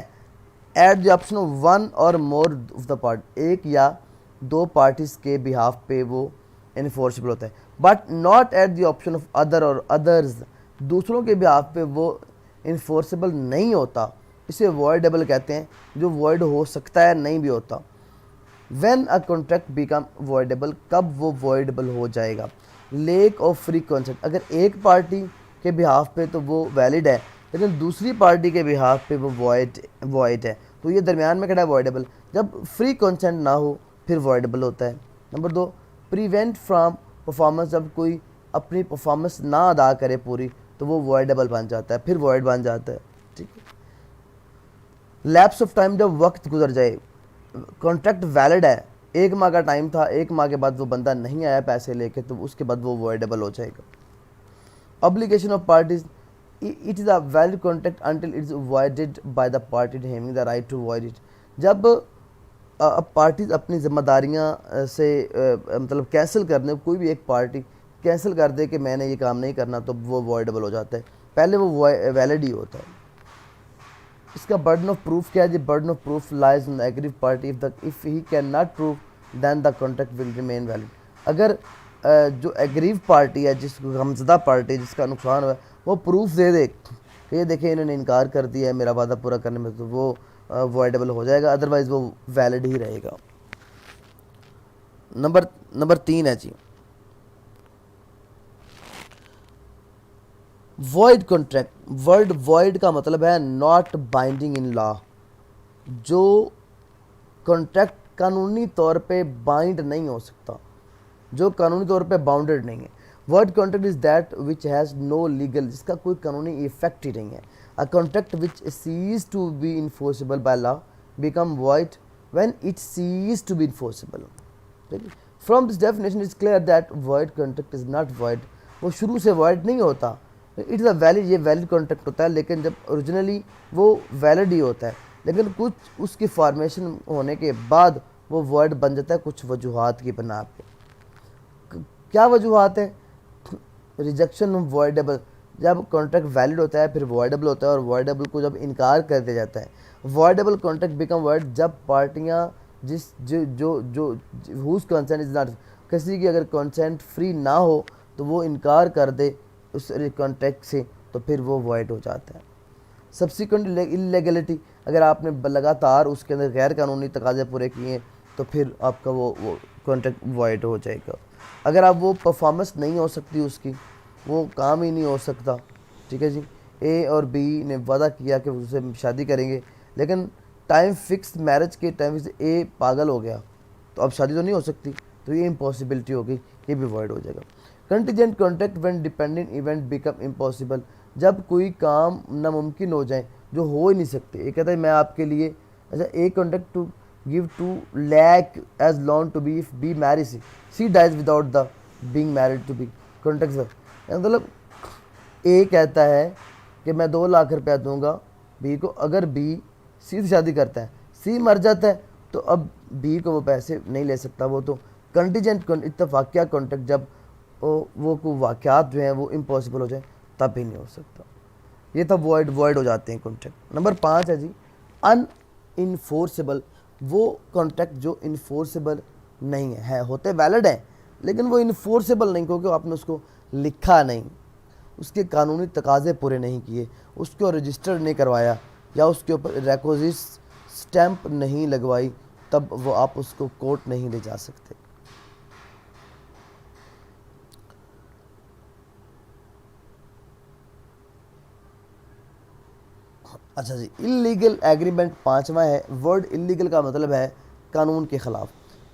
at the option of one और मोर ऑफ द पार्ट, एक या दो पार्टीज के बिहाफ पे वो इन्फोर्सेबल होता है, but not at the option of other और अदर्स, दूसरों के बिहाफ पे वो इन्फोर्सेबल नहीं होता, इसे वॉइडेबल कहते हैं, जो वॉइड हो सकता है नहीं भी होता। When a contract become voidable, कब वो वॉइडेबल हो जाएगा, लेक ऑफ फ्री कॉन्सेंट, अगर एक पार्टी के बिहाफ पे तो वो वैलिड है लेकिन दूसरी पार्टी के बिहाफ पे वो वॉइड है, तो ये दरमियान में खड़ा है वॉइडेबल। जब फ्री कंसेंट ना हो फिर वॉइडेबल होता है। नंबर 2 प्रिवेंट फ्रॉम परफॉर्मेंस, जब कोई अपनी परफॉर्मेंस ना अदा करे पूरी तो वो वॉइडेबल बन जाता है, फिर वॉइड बन जाता है। ठीक है। लैप्स ऑफ टाइम, जब वक्त गुजर जाए, कॉन्ट्रैक्ट वैलिड है, 1 माह का टाइम था, 1 माह के बाद वो बंदा नहीं आया पैसे लेके, तो उसके बाद वो वॉइडेबल हो जाएगा। Obligation of parties, it is a valid contract until it is voided by the party having the right to void it, जब पार्टीज अपनी जिम्मेदारियां से मतलब कैंसिल करने, कोई भी एक पार्टी कैंसिल कर दे कि मैंने ये काम नहीं करना, तो वो वॉइडेबल हो जाता है, पहले वो वैलिड ही होता है। इसका बर्डन ऑफ प्रूफ क्या है जी, burden of proof lies on the aggrieved party, if he can not prove then the contract will remain valid, अगर जो एग्रीव पार्टी है, जिसको गमज़दा पार्टी जिसका नुकसान हुआ, वो प्रूफ दे दे कि ये देखिए इन्होंने इनकार कर दिया है मेरा वादा पूरा करने में, तो वो वॉइडेबल हो जाएगा, अदरवाइज़ वो वैलिड ही रहेगा। नंबर 3 है जी वॉइड कॉन्ट्रैक्ट। वर्ड वॉइड का मतलब है नॉट बाइंडिंग इन लॉ, जो कॉन्ट्रैक्ट कानूनी तौर पे बाइंड नहीं हो सकता, जो कानूनी तौर पे बाउंडेड नहीं है। Void contract is that which has no legal, जिसका कोई कानूनी इफेक्ट ही नहीं है। A contract which cease to be enforceable by law become void when it cease to be enforceable. ठीक है। From this definition is clear that void contract is not void, वो शुरू से वॉइड नहीं होता, इट इज़ अ वैलिड, ये valid contract होता है, लेकिन जब ओरिजिनली वो वैलिड ही होता है, लेकिन कुछ उसकी फॉर्मेशन होने के बाद वो वॉइड बन जाता है कुछ वजूहात की बना पे। क्या वजूहात है? रिजेक्शन ऑफ वॉइडेबल, जब कॉन्ट्रैक्ट वैलिड होता है फिर वॉइडेबल होता है, और वॉइडेबल को जब इनकार कर दिया जाता है। वॉइडेबल कॉन्ट्रैक्ट बिकम वॉइड जब पार्टियां जिस जो जो जो हुज कंसेंट इज नॉट, किसी की अगर कंसेंट फ्री ना हो तो वो इनकार कर दे उस कॉन्ट्रैक्ट से, तो फिर वो वॉइड हो जाता है। सब्सिक्वेंट इलीगलिटी, अगर आपने लगातार उसके अंदर गैर कानूनी तकाजे पूरे किए तो फिर आपका वो कॉन्ट्रैक्ट वॉइड हो जाएगा। अगर आप वो परफॉर्मेंस नहीं हो सकती उसकी, वो काम ही नहीं हो सकता, ठीक है जी। ए और बी ने वादा किया कि उससे शादी करेंगे, लेकिन टाइम फिक्स मैरिज के टाइम से ए पागल हो गया, तो अब शादी तो नहीं हो सकती, तो ये इम्पॉसिबिलिटी होगी, ये भी वॉइड हो जाएगा। Contingent contract when dependent event become impossible, जब कोई काम नामुमकिन हो जाए जो हो ही नहीं सकते। ये कहता है मैं आपके लिए, अच्छा A contract to give 2 lakh as loan to B if B marry C dies without the being married to B contract, मतलब ए कहता है कि मैं 2 लाख रुपया दूंगा बी को, अगर बी सी से शादी करता है, सी मर जाता है, तो अब बी को वो पैसे नहीं ले सकता। वो तो कंटीजेंट इत्तफाकिया कॉन्ट्रैक्ट, जब वो को वाक़यात जो हैं वो इम्पॉसिबल हो जाए तब भी नहीं हो सकता। ये तब वॉइड हो जाते हैं कॉन्ट्रैक्ट। नंबर 5 है जी अनइन्फोर्सेबल, वो कॉन्ट्रैक्ट जो इन्फोर्सेबल नहीं है, होते वैलिड हैं लेकिन वो इन्फोर्सेबल नहीं, क्योंकि आपने उसको लिखा नहीं, उसके कानूनी तकाजे पूरे नहीं किए, उसको रजिस्टर नहीं करवाया, या उसके ऊपर रिक्विजिट स्टैंप नहीं लगवाई, तब वो आप उसको कोर्ट नहीं ले जा सकते। अच्छा जी, इलीगल एग्रीमेंट 5वां है। वर्ड इलीगल का मतलब है कानून के ख़िलाफ़,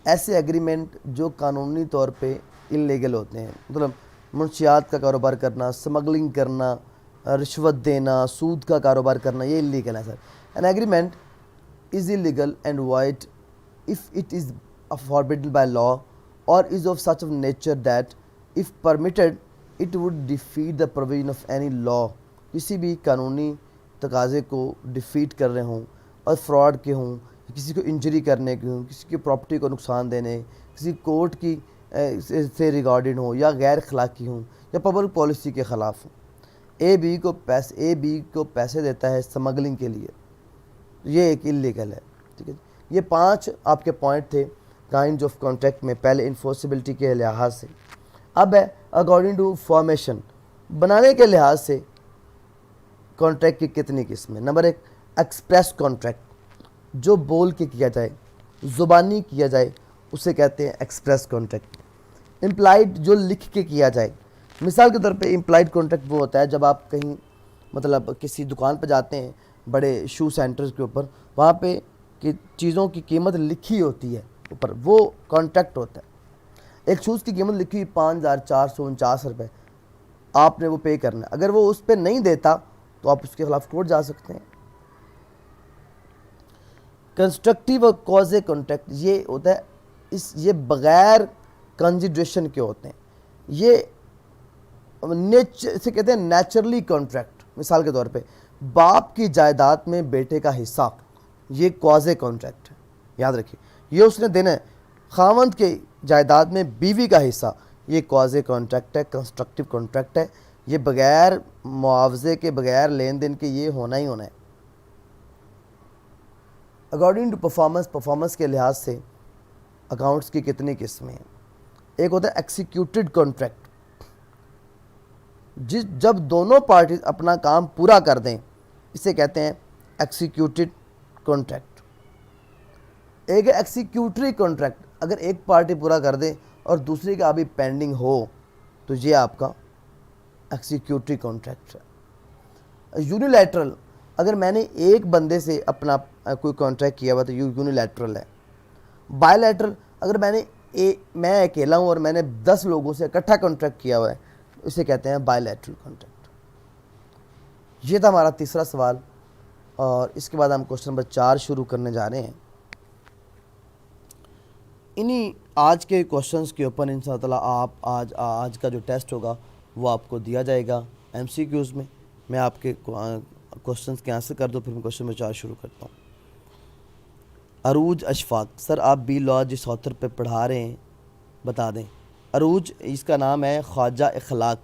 ऐसे एग्रीमेंट जो कानूनी तौर पे इलीगल होते हैं, मतलब मुंशियात का कारोबार करना, स्मगलिंग करना, रिश्वत देना, सूद का कारोबार करना, ये इलीगल है sir. An agreement is illegal and void if it is forbidden by law or is of such a nature that if permitted it would defeat the provision of any law। किसी भी कानूनी तकाजे को defeat कर रहे हों और fraud के हों, किसी को इंजरी करने के हों, किसी की प्रॉपर्टी को नुकसान देने, किसी कोर्ट की से रिगार्डेड हो या गैर अखलाकी हों या पब्लिक पॉलिसी के ख़िलाफ़ हों। ए बी को पैसे देता है स्मगलिंग के लिए, ये एक इलीगल है। ठीक है, ये 5 आपके पॉइंट थे काइंड ऑफ कॉन्ट्रैक्ट में, पहले इन्फोर्सिबिलिटी के लिहाज से। अब है अकॉर्डिंग टू फॉर्मेशन, बनाने के लिहाज से कॉन्ट्रैक्ट की कितनी किस्में। नंबर 1 एक्सप्रेस कॉन्ट्रैक्ट, जो बोल के किया जाए, ज़ुबानी किया जाए, उसे कहते हैं एक्सप्रेस कॉन्ट्रैक्ट। इम्प्लाइड, जो लिख के किया जाए। मिसाल के तौर पे इम्प्लाइड कॉन्ट्रैक्ट वो होता है जब आप कहीं मतलब किसी दुकान पर जाते हैं, बड़े शू सेंटर्स के ऊपर, वहाँ पे कि चीज़ों की कीमत लिखी होती है ऊपर, वो कॉन्ट्रैक्ट होता है। एक शूज़ की कीमत लिखी हुई 5,449 रुपये, आपने वो पे करना है। अगर वो उस पर नहीं देता तो आप उसके खिलाफ कोर्ट जा सकते हैं। कंस्ट्रक्टिव और कॉजे कॉन्ट्रैक्ट, ये होता है ये बग़ैर कंसिडरेशन के होते हैं, ये इसे कहते हैं नेचुरली कॉन्ट्रैक्ट। मिसाल के तौर पे बाप की जायदाद में बेटे का हिस्सा, ये क्वाज़े कॉन्ट्रैक्ट है, याद रखिए, ये उसने देना है। खावंद के जायदाद में बीवी का हिस्सा, ये क्वाज़े कॉन्ट्रैक्ट है, कंस्ट्रक्टिव कॉन्ट्रैक्ट है, ये बगैर मुआवजे के, बगैर लेन देन के ये होना ही होना है। अकॉर्डिंग टू परफॉर्मेंस के लिहाज से अकाउंट्स की कितनी किस्में हैं। एक होता है एक्सिक्यूटेड कॉन्ट्रैक्ट, जब दोनों पार्टी अपना काम पूरा कर दें, इसे कहते हैं एक्सिक्यूटेड कॉन्ट्रैक्ट। एक है एक्सिक्यूटरी कॉन्ट्रैक्ट, अगर एक पार्टी पूरा कर दे और दूसरी का अभी पेंडिंग हो तो ये आपका एक्सिक्यूटरी कॉन्ट्रैक्ट है। यूनिलैटरल, अगर मैंने एक बंदे से अपना कोई कॉन्ट्रैक्ट किया हुआ तो यूनिलैटरल है। बायलैटरल, अगर मैं अकेला हूँ और मैंने 10 लोगों से इकट्ठा कॉन्ट्रैक्ट किया हुआ है, इसे कहते हैं बायलैटरल कॉन्ट्रैक्ट। ये था हमारा तीसरा सवाल, और इसके बाद हम क्वेश्चन नंबर 4 शुरू करने जा रहे हैं। इन्हीं आज के क्वेश्चंस के ऊपर इंशाअल्लाह आप आज का जो टेस्ट होगा वो आपको दिया जाएगा MCQs में। मैं आपके क्वेश्चंस के आंसर कर दूँ, फिर मैं क्वेश्चन नंबर 4 शुरू करता हूँ। अरूज अशफाक, सर आप बी लॉ जिस ऑथर पे पढ़ा रहे हैं बता दें। अरूज, इसका नाम है ख्वाजा अखलाक,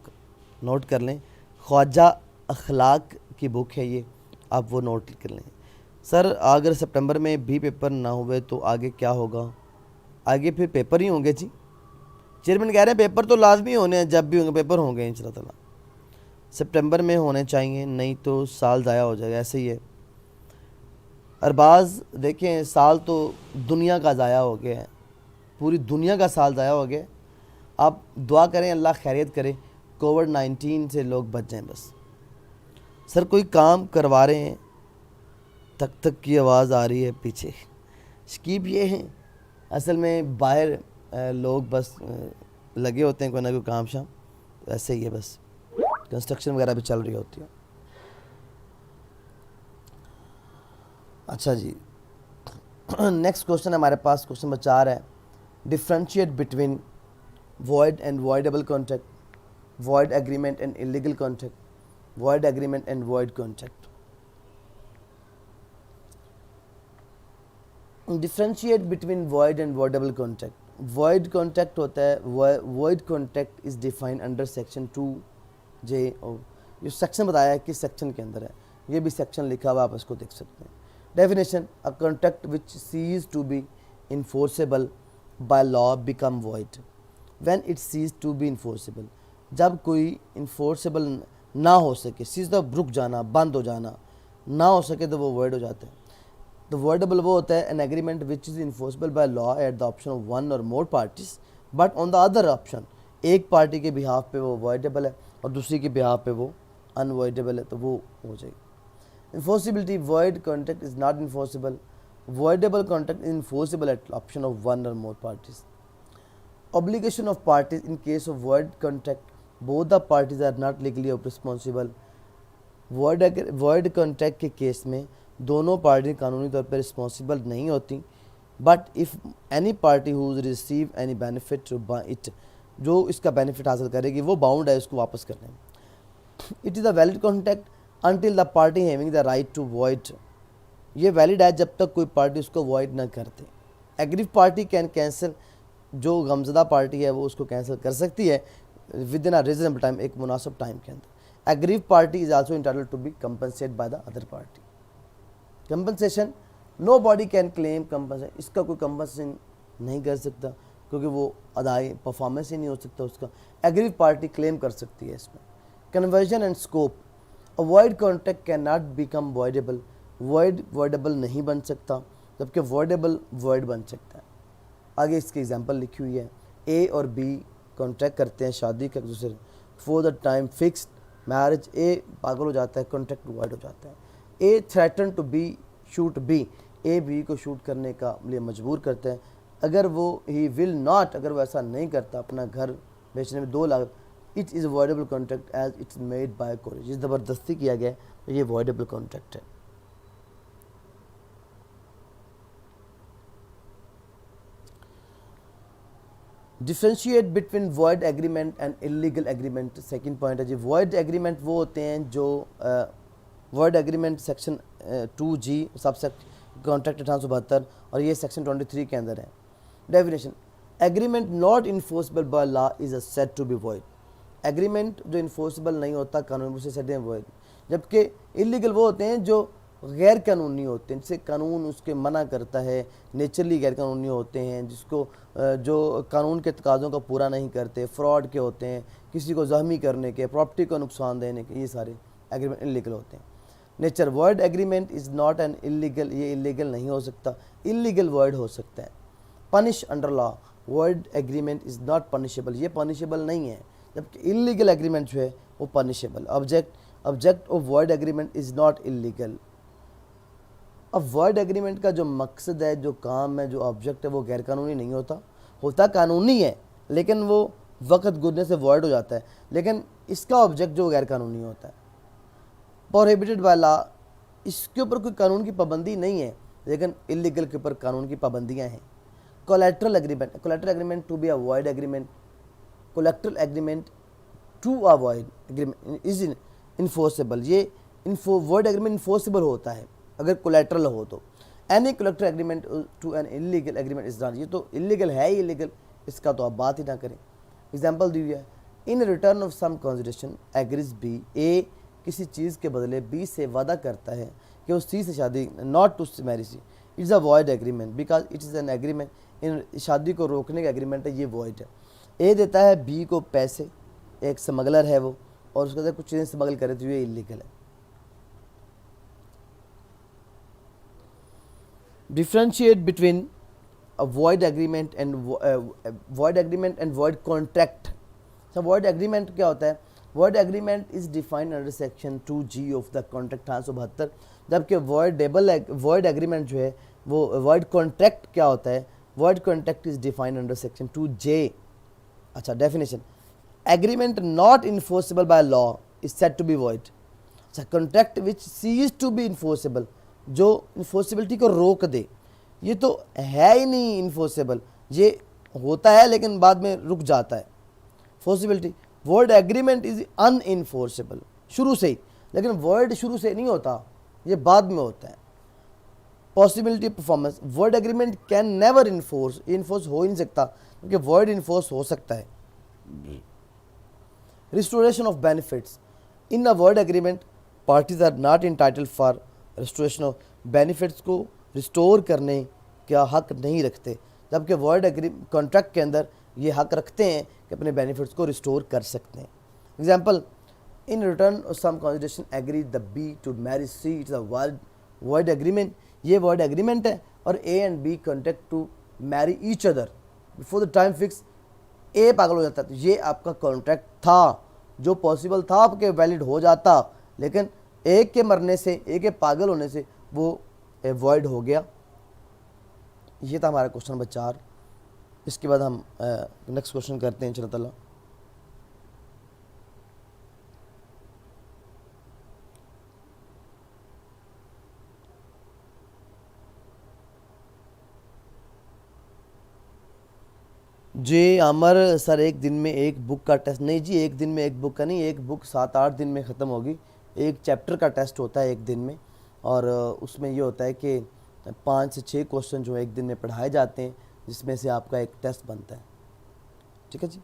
नोट कर लें, ख्वाजा अखलाक की बुक है ये, आप वो नोट कर लें। सर अगर सितंबर में भी पेपर ना हुए तो आगे क्या होगा। आगे फिर पेपर ही होंगे जी, चेयरमैन कह रहे हैं पेपर तो लाजमी होने हैं, जब भी होंगे पेपर होंगे इंशाअल्लाह। सितंबर में होने चाहिए, नहीं तो साल ज़ाया हो जाएगा, ऐसे ही है। अरबाज़, देखें साल तो दुनिया का ज़ाया हो गया है, पूरी दुनिया का साल ज़ाया हो गया। आप दुआ करें अल्लाह खैरियत करे, कोविड-19 से लोग बच जाएं बस। सर कोई काम करवा रहे हैं, तक तक की आवाज़ आ रही है पीछे। शकीब ये हैं, असल में बाहर लोग बस लगे होते हैं कोई ना कोई काम शाम, ऐसे ही है, बस कंस्ट्रक्शन वगैरह भी चल रही होती है। अच्छा जी, नेक्स्ट क्वेश्चन हमारे पास क्वेश्चन नंबर 4 है। Differentiate between void and voidable contract, void agreement and illegal contract, void agreement and void contract. Differentiate between void and voidable contract. Void contract होता है, void contract is defined under section 2J। ये section बताया है किस section के अंदर है, ये भी सेक्शन लिखा हुआ, आप इसको देख सकते हैं। Definition: a contract which ceases to be enforceable by law become void when it cease to be enforceable। जब कोई enforceable ना हो सके, सीज तो रुक जाना, बंद हो जाना, ना हो सके तो वो void हो जाते हैं। तो voidable वो होता है an agreement which is enforceable by law at the option of one or more parties but on the other option, एक पार्टी के बिहाफ पे वो voidable है और दूसरी के बिहाफ पे वो unvoidable है, तो वो हो जाएगी। Enforceability: void contract is not enforceable, voidable contract is enforceable at the option of one or more parties। Obligation of parties: in case of void contract, both the parties are not legally responsible. Void contract के case में दोनों party कानूनी तौर पर responsible नहीं होती, but if any party who's receive any benefit it, जो इसका बेनिफिट हासिल करेगी वो बाउंड है इसको वापस करने में। It is a valid contract until the party having the right to void. ये वैलिड है जब तक कोई पार्टी उसको वॉइड ना करते। एग्रीव पार्टी कैन कैंसिल, जो गमजदा पार्टी है वो उसको कैंसिल कर सकती है with in a reasonable time, एक मुनासिब टाइम के अंदर। Aggrieved party is also entitled to be compensate by the other party. Compensation, nobody can claim compensation, इसका कोई कंपनसेशन नहीं कर सकता क्योंकि वो अदाई परफॉर्मेंस ही नहीं हो सकता उसका। एग्रीव पार्टी क्लेम कर सकती है इसमें। Conversion and scope, a void contract can not become voidable, voidable नहीं बन सकता, जबकि वॉइडेबल वॉइड बन सकता है। आगे इसकी एग्जांपल लिखी हुई है। ए और बी कॉन्ट्रैक्ट करते हैं शादी का एक दूसरे for the time fixed marriage. A पागल हो जाता है, कॉन्ट्रैक्ट वॉइड हो जाता है। A threaten to be shoot B, A B को शूट करने का लिए मजबूर करते हैं। अगर वो ही विल नॉट, अगर वो ऐसा नहीं करता अपना घर बेचने में 2 lakh, it is voidable contract as it's made by court. जिस ज़बरदस्ती किया गया तो ये वॉइडेबल कॉन्ट्रैक्ट है। Differentiate between void agreement and illegal agreement, second point है जी। वॉइड एग्रीमेंट वो होते हैं जो वॉइड एग्रीमेंट सेक्शन 2G सब कॉन्ट्रैक्ट 1872 और ये सेक्शन 23 के अंदर है। Definition, agreement not enforceable by law is said to be void. Agreement जो इन्फोर्सेबल नहीं होता कानून से सेड है वॉइड, जबकि इलीगल वो होते हैं जो गैर कानूनी होते हैं, जिससे कानून उसके मना करता है, नेचरली गैर कानूनी होते हैं, जिसको जो कानून के तकाज़ों को पूरा नहीं करते, फ्रॉड के होते हैं, किसी को ज़ख्मी करने के, प्रॉपर्टी को नुकसान देने के, ये सारे एग्रीमेंट इलीगल होते हैं। Nature, word agreement is not an illegal, ये इलीगल नहीं हो सकता, इलीगल वर्ड हो सकता है। Punish under law, word agreement is not punishable, ये पनिशेबल नहीं है, जबकि इलीगल एग्रीमेंट जो है वो punishable. Object of word agreement is not illegal. अब वर्ड एग्रीमेंट का जो मकसद है, जो काम है, जो ऑब्जेक्ट है, वो गैर कानूनी नहीं होता, होता कानूनी है, लेकिन वो वक्त गुजरने से वर्ड हो जाता है, लेकिन इसका ऑब्जेक्ट जो गैर कानूनी होता है। प्रोहिबिटेड बाय लॉ, इसके ऊपर कोई कानून की पाबंदी नहीं है, लेकिन इलीगल के ऊपर कानून की पाबंदियाँ हैं। Collateral agreement to be a void agreement, collateral agreement to a void agreement is enforceable, ये वर्ड एग्रीमेंट इन्फोर्सेबल होता है अगर कोलैटरल हो तो। Any collateral agreement to an illegal agreement is not, ये तो इलीगल है ही इलीगल, इसका तो आप बात ही ना करें। एग्जाम्पल दी हुई है, in return of some consideration agrees B, A किसी चीज़ के बदले बी से वादा करता है कि उस सी से शादी, not to marry C, it's a void agreement because it is an agreement, इन शादी को रोकने का एग्रीमेंट है, ये वॉइड है। ए देता है बी को पैसे, एक स्मगलर है वो, और उसके साथ कुछ चीज़ें स्मगल करे तो ये इलीगल है। Differentiate between a void agreement and void contract। so void agreement क्या होता है? void agreement is defined under section 2G of the contract 1872, जबकि void agreement जो है वो void contract क्या होता है? void contract is defined under section 2J। अच्छा, definition, agreement not enforceable by law is said to be void। अच्छा, contract which cease to be enforceable, जो enforceability को रोक दे, ये तो है ही नहीं इन्फोर्सेबल, ये होता है लेकिन बाद में रुक जाता है। फोर्सिबिलिटी, वर्ड एग्रीमेंट इज अनइन्फोर्सेबल शुरू से ही, लेकिन वर्ड शुरू से नहीं होता, ये बाद में होता है। Possibility performance, word agreement can never enforce, enforce हो ही नहीं सकता, क्योंकि वर्ड इन्फोर्स हो सकता है। Restoration of benefits, in a word agreement parties are not entitled for restoration of benefits को रिस्टोर करने का हक नहीं रखते, जबकि वर्ड कॉन्ट्रैक्ट के अंदर ये हक रखते हैं कि अपने बेनिफिट्स को रिस्टोर कर सकते हैं। Example, in return of some consideration agree the B to marry C, it's a word agreement, ये वर्ड एग्रीमेंट है, और A and B contract to marry each other before the time fix. A पागल हो जाता है, तो ये आपका कॉन्ट्रैक्ट था जो पॉसिबल था आपके वैलिड हो जाता, लेकिन एक के मरने से, एक के पागल होने से वो वॉइड हो गया। ये था हमारा क्वेश्चन नंबर 4। इसके बाद हम नेक्स्ट क्वेश्चन करते हैं इंशाअल्लाह। जी अमर सर, एक दिन में एक बुक का टेस्ट नहीं जी, एक दिन में एक बुक का नहीं, एक बुक 7-8 दिन में ख़त्म होगी। एक चैप्टर का टेस्ट होता है एक दिन में, और उसमें ये होता है कि 5 से 6 क्वेश्चन जो है एक दिन में पढ़ाए जाते हैं, जिसमें से आपका एक टेस्ट बनता है। ठीक है जी।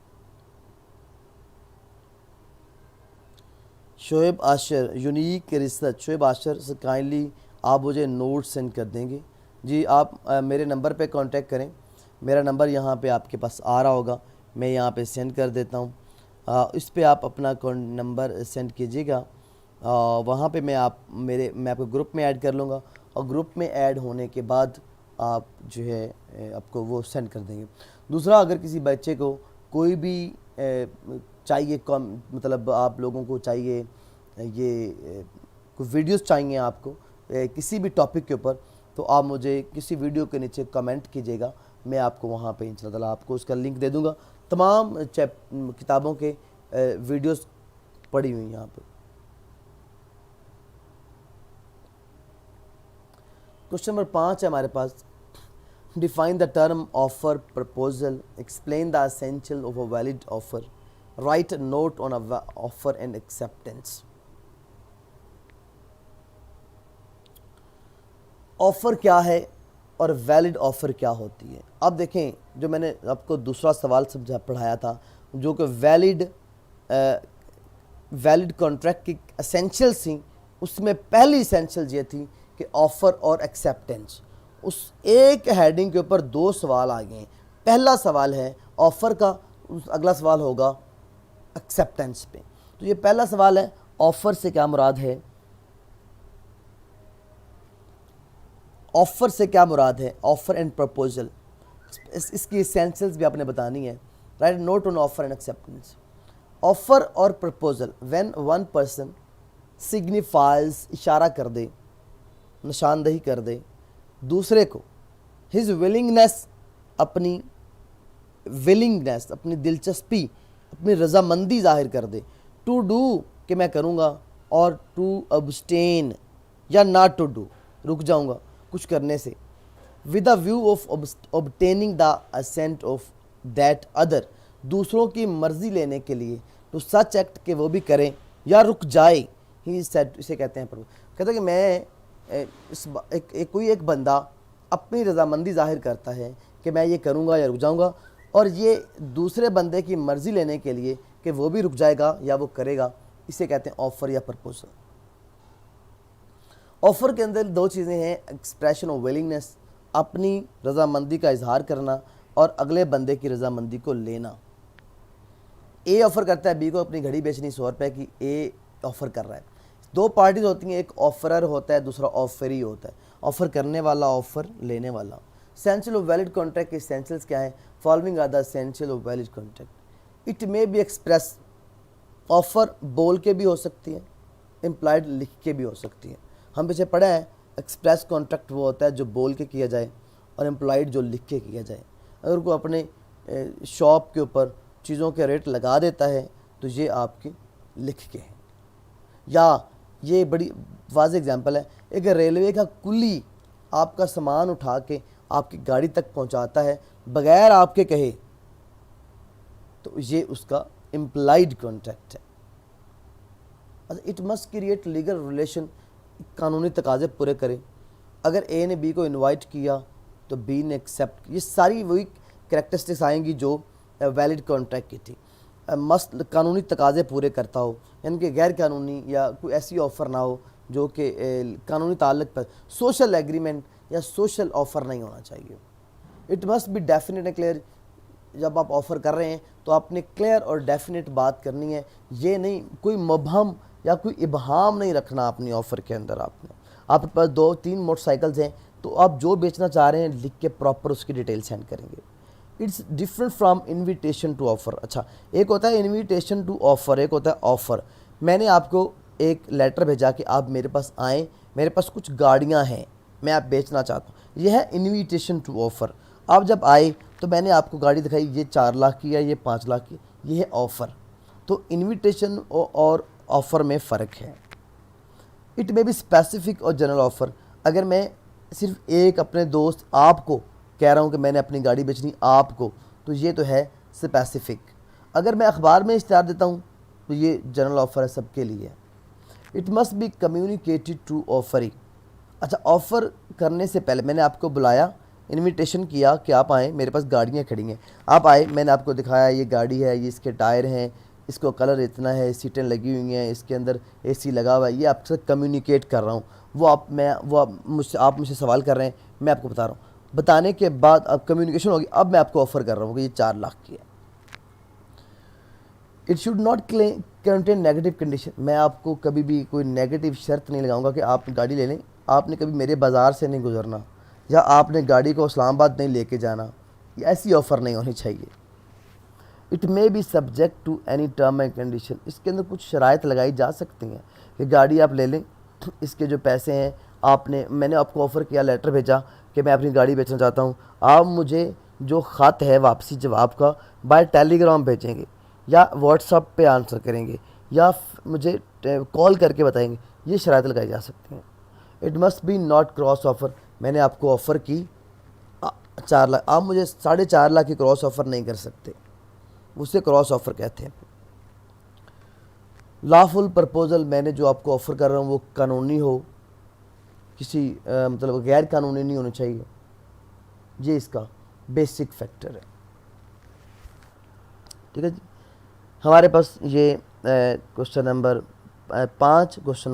Shoaib Ashar, unique research. शोएब आशर से काइंडली आप मुझे नोट सेंड कर देंगे जी। आप मेरे नंबर पे कांटेक्ट करें, मेरा नंबर यहाँ पे आपके पास आ रहा होगा, मैं यहाँ पे सेंड कर देता हूँ। इस पे आप अपना नंबर सेंड कीजिएगा, वहाँ पे मैं आपको ग्रुप में ऐड कर लूँगा, और ग्रुप में ऐड होने के बाद आप जो है आपको वो सेंड कर देंगे। दूसरा, अगर किसी बच्चे को कोई भी चाहिए, मतलब आप लोगों को चाहिए ये कोई वीडियोस चाहिए आपको किसी भी टॉपिक के ऊपर, तो आप मुझे किसी वीडियो के नीचे कमेंट कीजिएगा, मैं आपको वहाँ पे इंशाल्लाह आपको उसका लिंक दे दूँगा। तमाम किताबों के वीडियोस पड़ी हुई यहाँ पर। क्वेश्चन नंबर 5 है हमारे पास। Define the term offer proposal, explain the essential of a valid offer, write note on a offer and acceptance. Offer क्या है और वैलिड ऑफ़र क्या होती है। अब देखें, जो मैंने आपको दूसरा सवाल समझा पढ़ाया था, जो कि वैलिड कॉन्ट्रैक्ट की एसेंशियल्स थी, उसमें पहली एसेंशियल ये थी कि ऑफ़र और एक्सेप्टेंस। उस एक हेडिंग के ऊपर 2 सवाल आ गए हैं। पहला सवाल है ऑफ़र का, अगला सवाल होगा एक्सेप्टेंस पे। तो ये पहला सवाल है, ऑफ़र से क्या मुराद है, ऑफ़र से क्या मुराद है, ऑफ़र एंड प्रपोजल। इसकी एसेंशियल्स भी आपने बतानी है। Write note on offer and acceptance. Offer और proposal, when one person signifies, इशारा कर दे, निशानदही कर दे दूसरे को, हिज विलिंगनेस, अपनी अपनी दिलचस्पी, अपनी रजामंदी जाहिर कर दे, टू डू कि मैं करूँगा, और टू अब्सटेन या नॉट टू डू, रुक जाऊँगा कुछ करने से, with a view of obtaining the assent of that other, दूसरों की मर्जी लेने के लिए, टू सच एक्ट कि वो भी करें या रुक जाए। ही सेड, इसे कहते हैं कहते हैं कि मैं कोई एक बंदा अपनी रजामंदी जाहिर करता है कि मैं ये करूँगा या रुक जाऊँगा, और ये दूसरे बंदे की मर्ज़ी लेने के लिए कि वो भी रुक जाएगा या वो करेगा, इसे कहते हैं ऑफ़र या प्रपोजल। ऑफ़र के अंदर 2 चीज़ें हैं, एक्सप्रेशन ऑफ विलिंगनेस, अपनी रजामंदी का इजहार करना, और अगले बंदे की रजामंदी को लेना। ए ऑफ़र करता है बी को अपनी घड़ी बेचनी 100 रुपये की, ए ऑफ़र कर रहा है। 2 पार्टीज होती हैं, एक ऑफरर होता है, दूसरा ऑफरी होता है। ऑफ़र करने वाला, ऑफ़र लेने वाला। एसेंशियल ऑफ वैलिड कॉन्ट्रैक्ट के एसेंशियल्स क्या है, following are the essential of valid contract. It may be express, offer बोल के भी हो सकती है, इम्प्लाइड लिख के भी हो सकती है। हम पीछे पढ़ा है एक्सप्रेस कॉन्ट्रैक्ट वो होता है जो बोल के किया जाए, और एम्प्लॉयड जो लिख के किया जाए। अगर कोई अपने शॉप के ऊपर चीज़ों के रेट लगा देता है तो ये आपके लिख के हैं। या ये बड़ी वाज़ एग्जांपल है, एक रेलवे का कुली आपका सामान उठा के आपकी गाड़ी तक पहुंचाता है बगैर आपके कहे, तो ये उसका इम्प्लाइड कॉन्ट्रैक्ट है। It must create legal relation, कानूनी तकाजे पूरे करे। अगर ए ने बी को इनवाइट किया तो बी ने एक्सेप्ट, ये सारी वही कैरेक्टरिस्टिक्स आएंगी जो वैलिड कॉन्ट्रैक्ट की थी। मस्त कानूनी तकाजे पूरे करता हो, यानी कि गैर कानूनी या कोई ऐसी ऑफ़र ना हो जो कि कानूनी ताल्लुक पर, सोशल एग्रीमेंट या सोशल ऑफ़र नहीं होना चाहिए। It must B definite and clear. जब आप ऑफ़र कर रहे हैं तो आपने क्लियर और डेफिनेट बात करनी है, ये नहीं कोई मुबहम या कोई इबहाम नहीं रखना अपनी ऑफ़र के अंदर। आपके पास 2-3 मोटरसाइकिल्स हैं, तो आप जो बेचना चाह रहे हैं लिख के प्रॉपर उसकी डिटेल सेंड करेंगे। It's different from invitation to offer. अच्छा, एक होता है इन्विटेशन टू ऑफ़र, एक होता है ऑफ़र। मैंने आपको एक लेटर भेजा कि आप मेरे पास आएँ, मेरे पास कुछ गाड़ियाँ हैं, मैं आप बेचना चाहता हूँ, यह है इन्विटेशन टू ऑफ़र। आप जब आए तो मैंने आपको गाड़ी दिखाई, ये 4 लाख की है, ये 5 लाख की, ये है ऑफ़र। तो इन्विटेशन और ऑफ़र में फ़र्क है। इट मे बी स्पेसिफिक और जनरल ऑफ़र। अगर मैं सिर्फ एक अपने दोस्त आपको कह रहा हूँ कि मैंने अपनी गाड़ी बेचनी आपको, तो ये तो है स्पेसिफिक। अगर मैं अखबार में इश्तिहार देता हूँ तो ये जनरल ऑफ़र है, सबके लिए। It must be communicated to offeree. अच्छा, ऑफ़र करने से पहले मैंने आपको बुलाया, इनविटेशन किया कि आप आएँ, मेरे पास गाड़ियाँ खड़ी हैं, आप आए, मैंने आपको दिखाया ये गाड़ी है, ये इसके टायर हैं, इसको कलर इतना है, सीटें लगी हुई हैं, इसके अंदर एसी लगा हुआ है, ये आपसे कम्युनिकेट कर रहा हूँ। आप मुझसे सवाल कर रहे हैं, मैं आपको बता रहा हूँ। बताने के बाद अब कम्युनिकेशन होगी, अब मैं आपको ऑफ़र कर रहा हूँ कि ये 4 लाख की है। It should not contain negative condition. मैं आपको कभी भी कोई नेगेटिव शर्त नहीं लगाऊंगा कि आप गाड़ी ले लें, आपने कभी मेरे बाज़ार से नहीं गुजरना, या आपने गाड़ी को इस्लामाबाद नहीं लेके जाना, ये ऐसी ऑफ़र नहीं होनी चाहिए। It may be subject to any term and condition. इसके अंदर कुछ शराइत लगाई जा सकती हैं कि गाड़ी आप ले लें, इसके जो पैसे हैं मैंने आपको ऑफ़र किया, लेटर भेजा कि मैं अपनी गाड़ी बेचना चाहता हूँ, आप मुझे जो ख़त है वापसी जवाब का बाय टेलीग्राम भेजेंगे, या व्हाट्सअप पे आंसर करेंगे, या मुझे कॉल करके बताएंगे। ये शराइत लगाई जा सकती हैं। It must B not cross offer. मैंने आपको ऑफ़र की 4 लाख, आप मुझे 4.5 लाख की क्रॉस ऑफ़र नहीं कर सकते, उसे क्रॉस ऑफ़र कहते हैं। लॉफुल प्रपोजल, मैंने जो आपको ऑफ़र कर रहा हूँ वो कानूनी हो, किसी मतलब गैर कानूनी नहीं होना चाहिए। ये इसका बेसिक फैक्टर है। ठीक है जी, हमारे पास ये क्वेश्चन नंबर 5 क्वेश्चन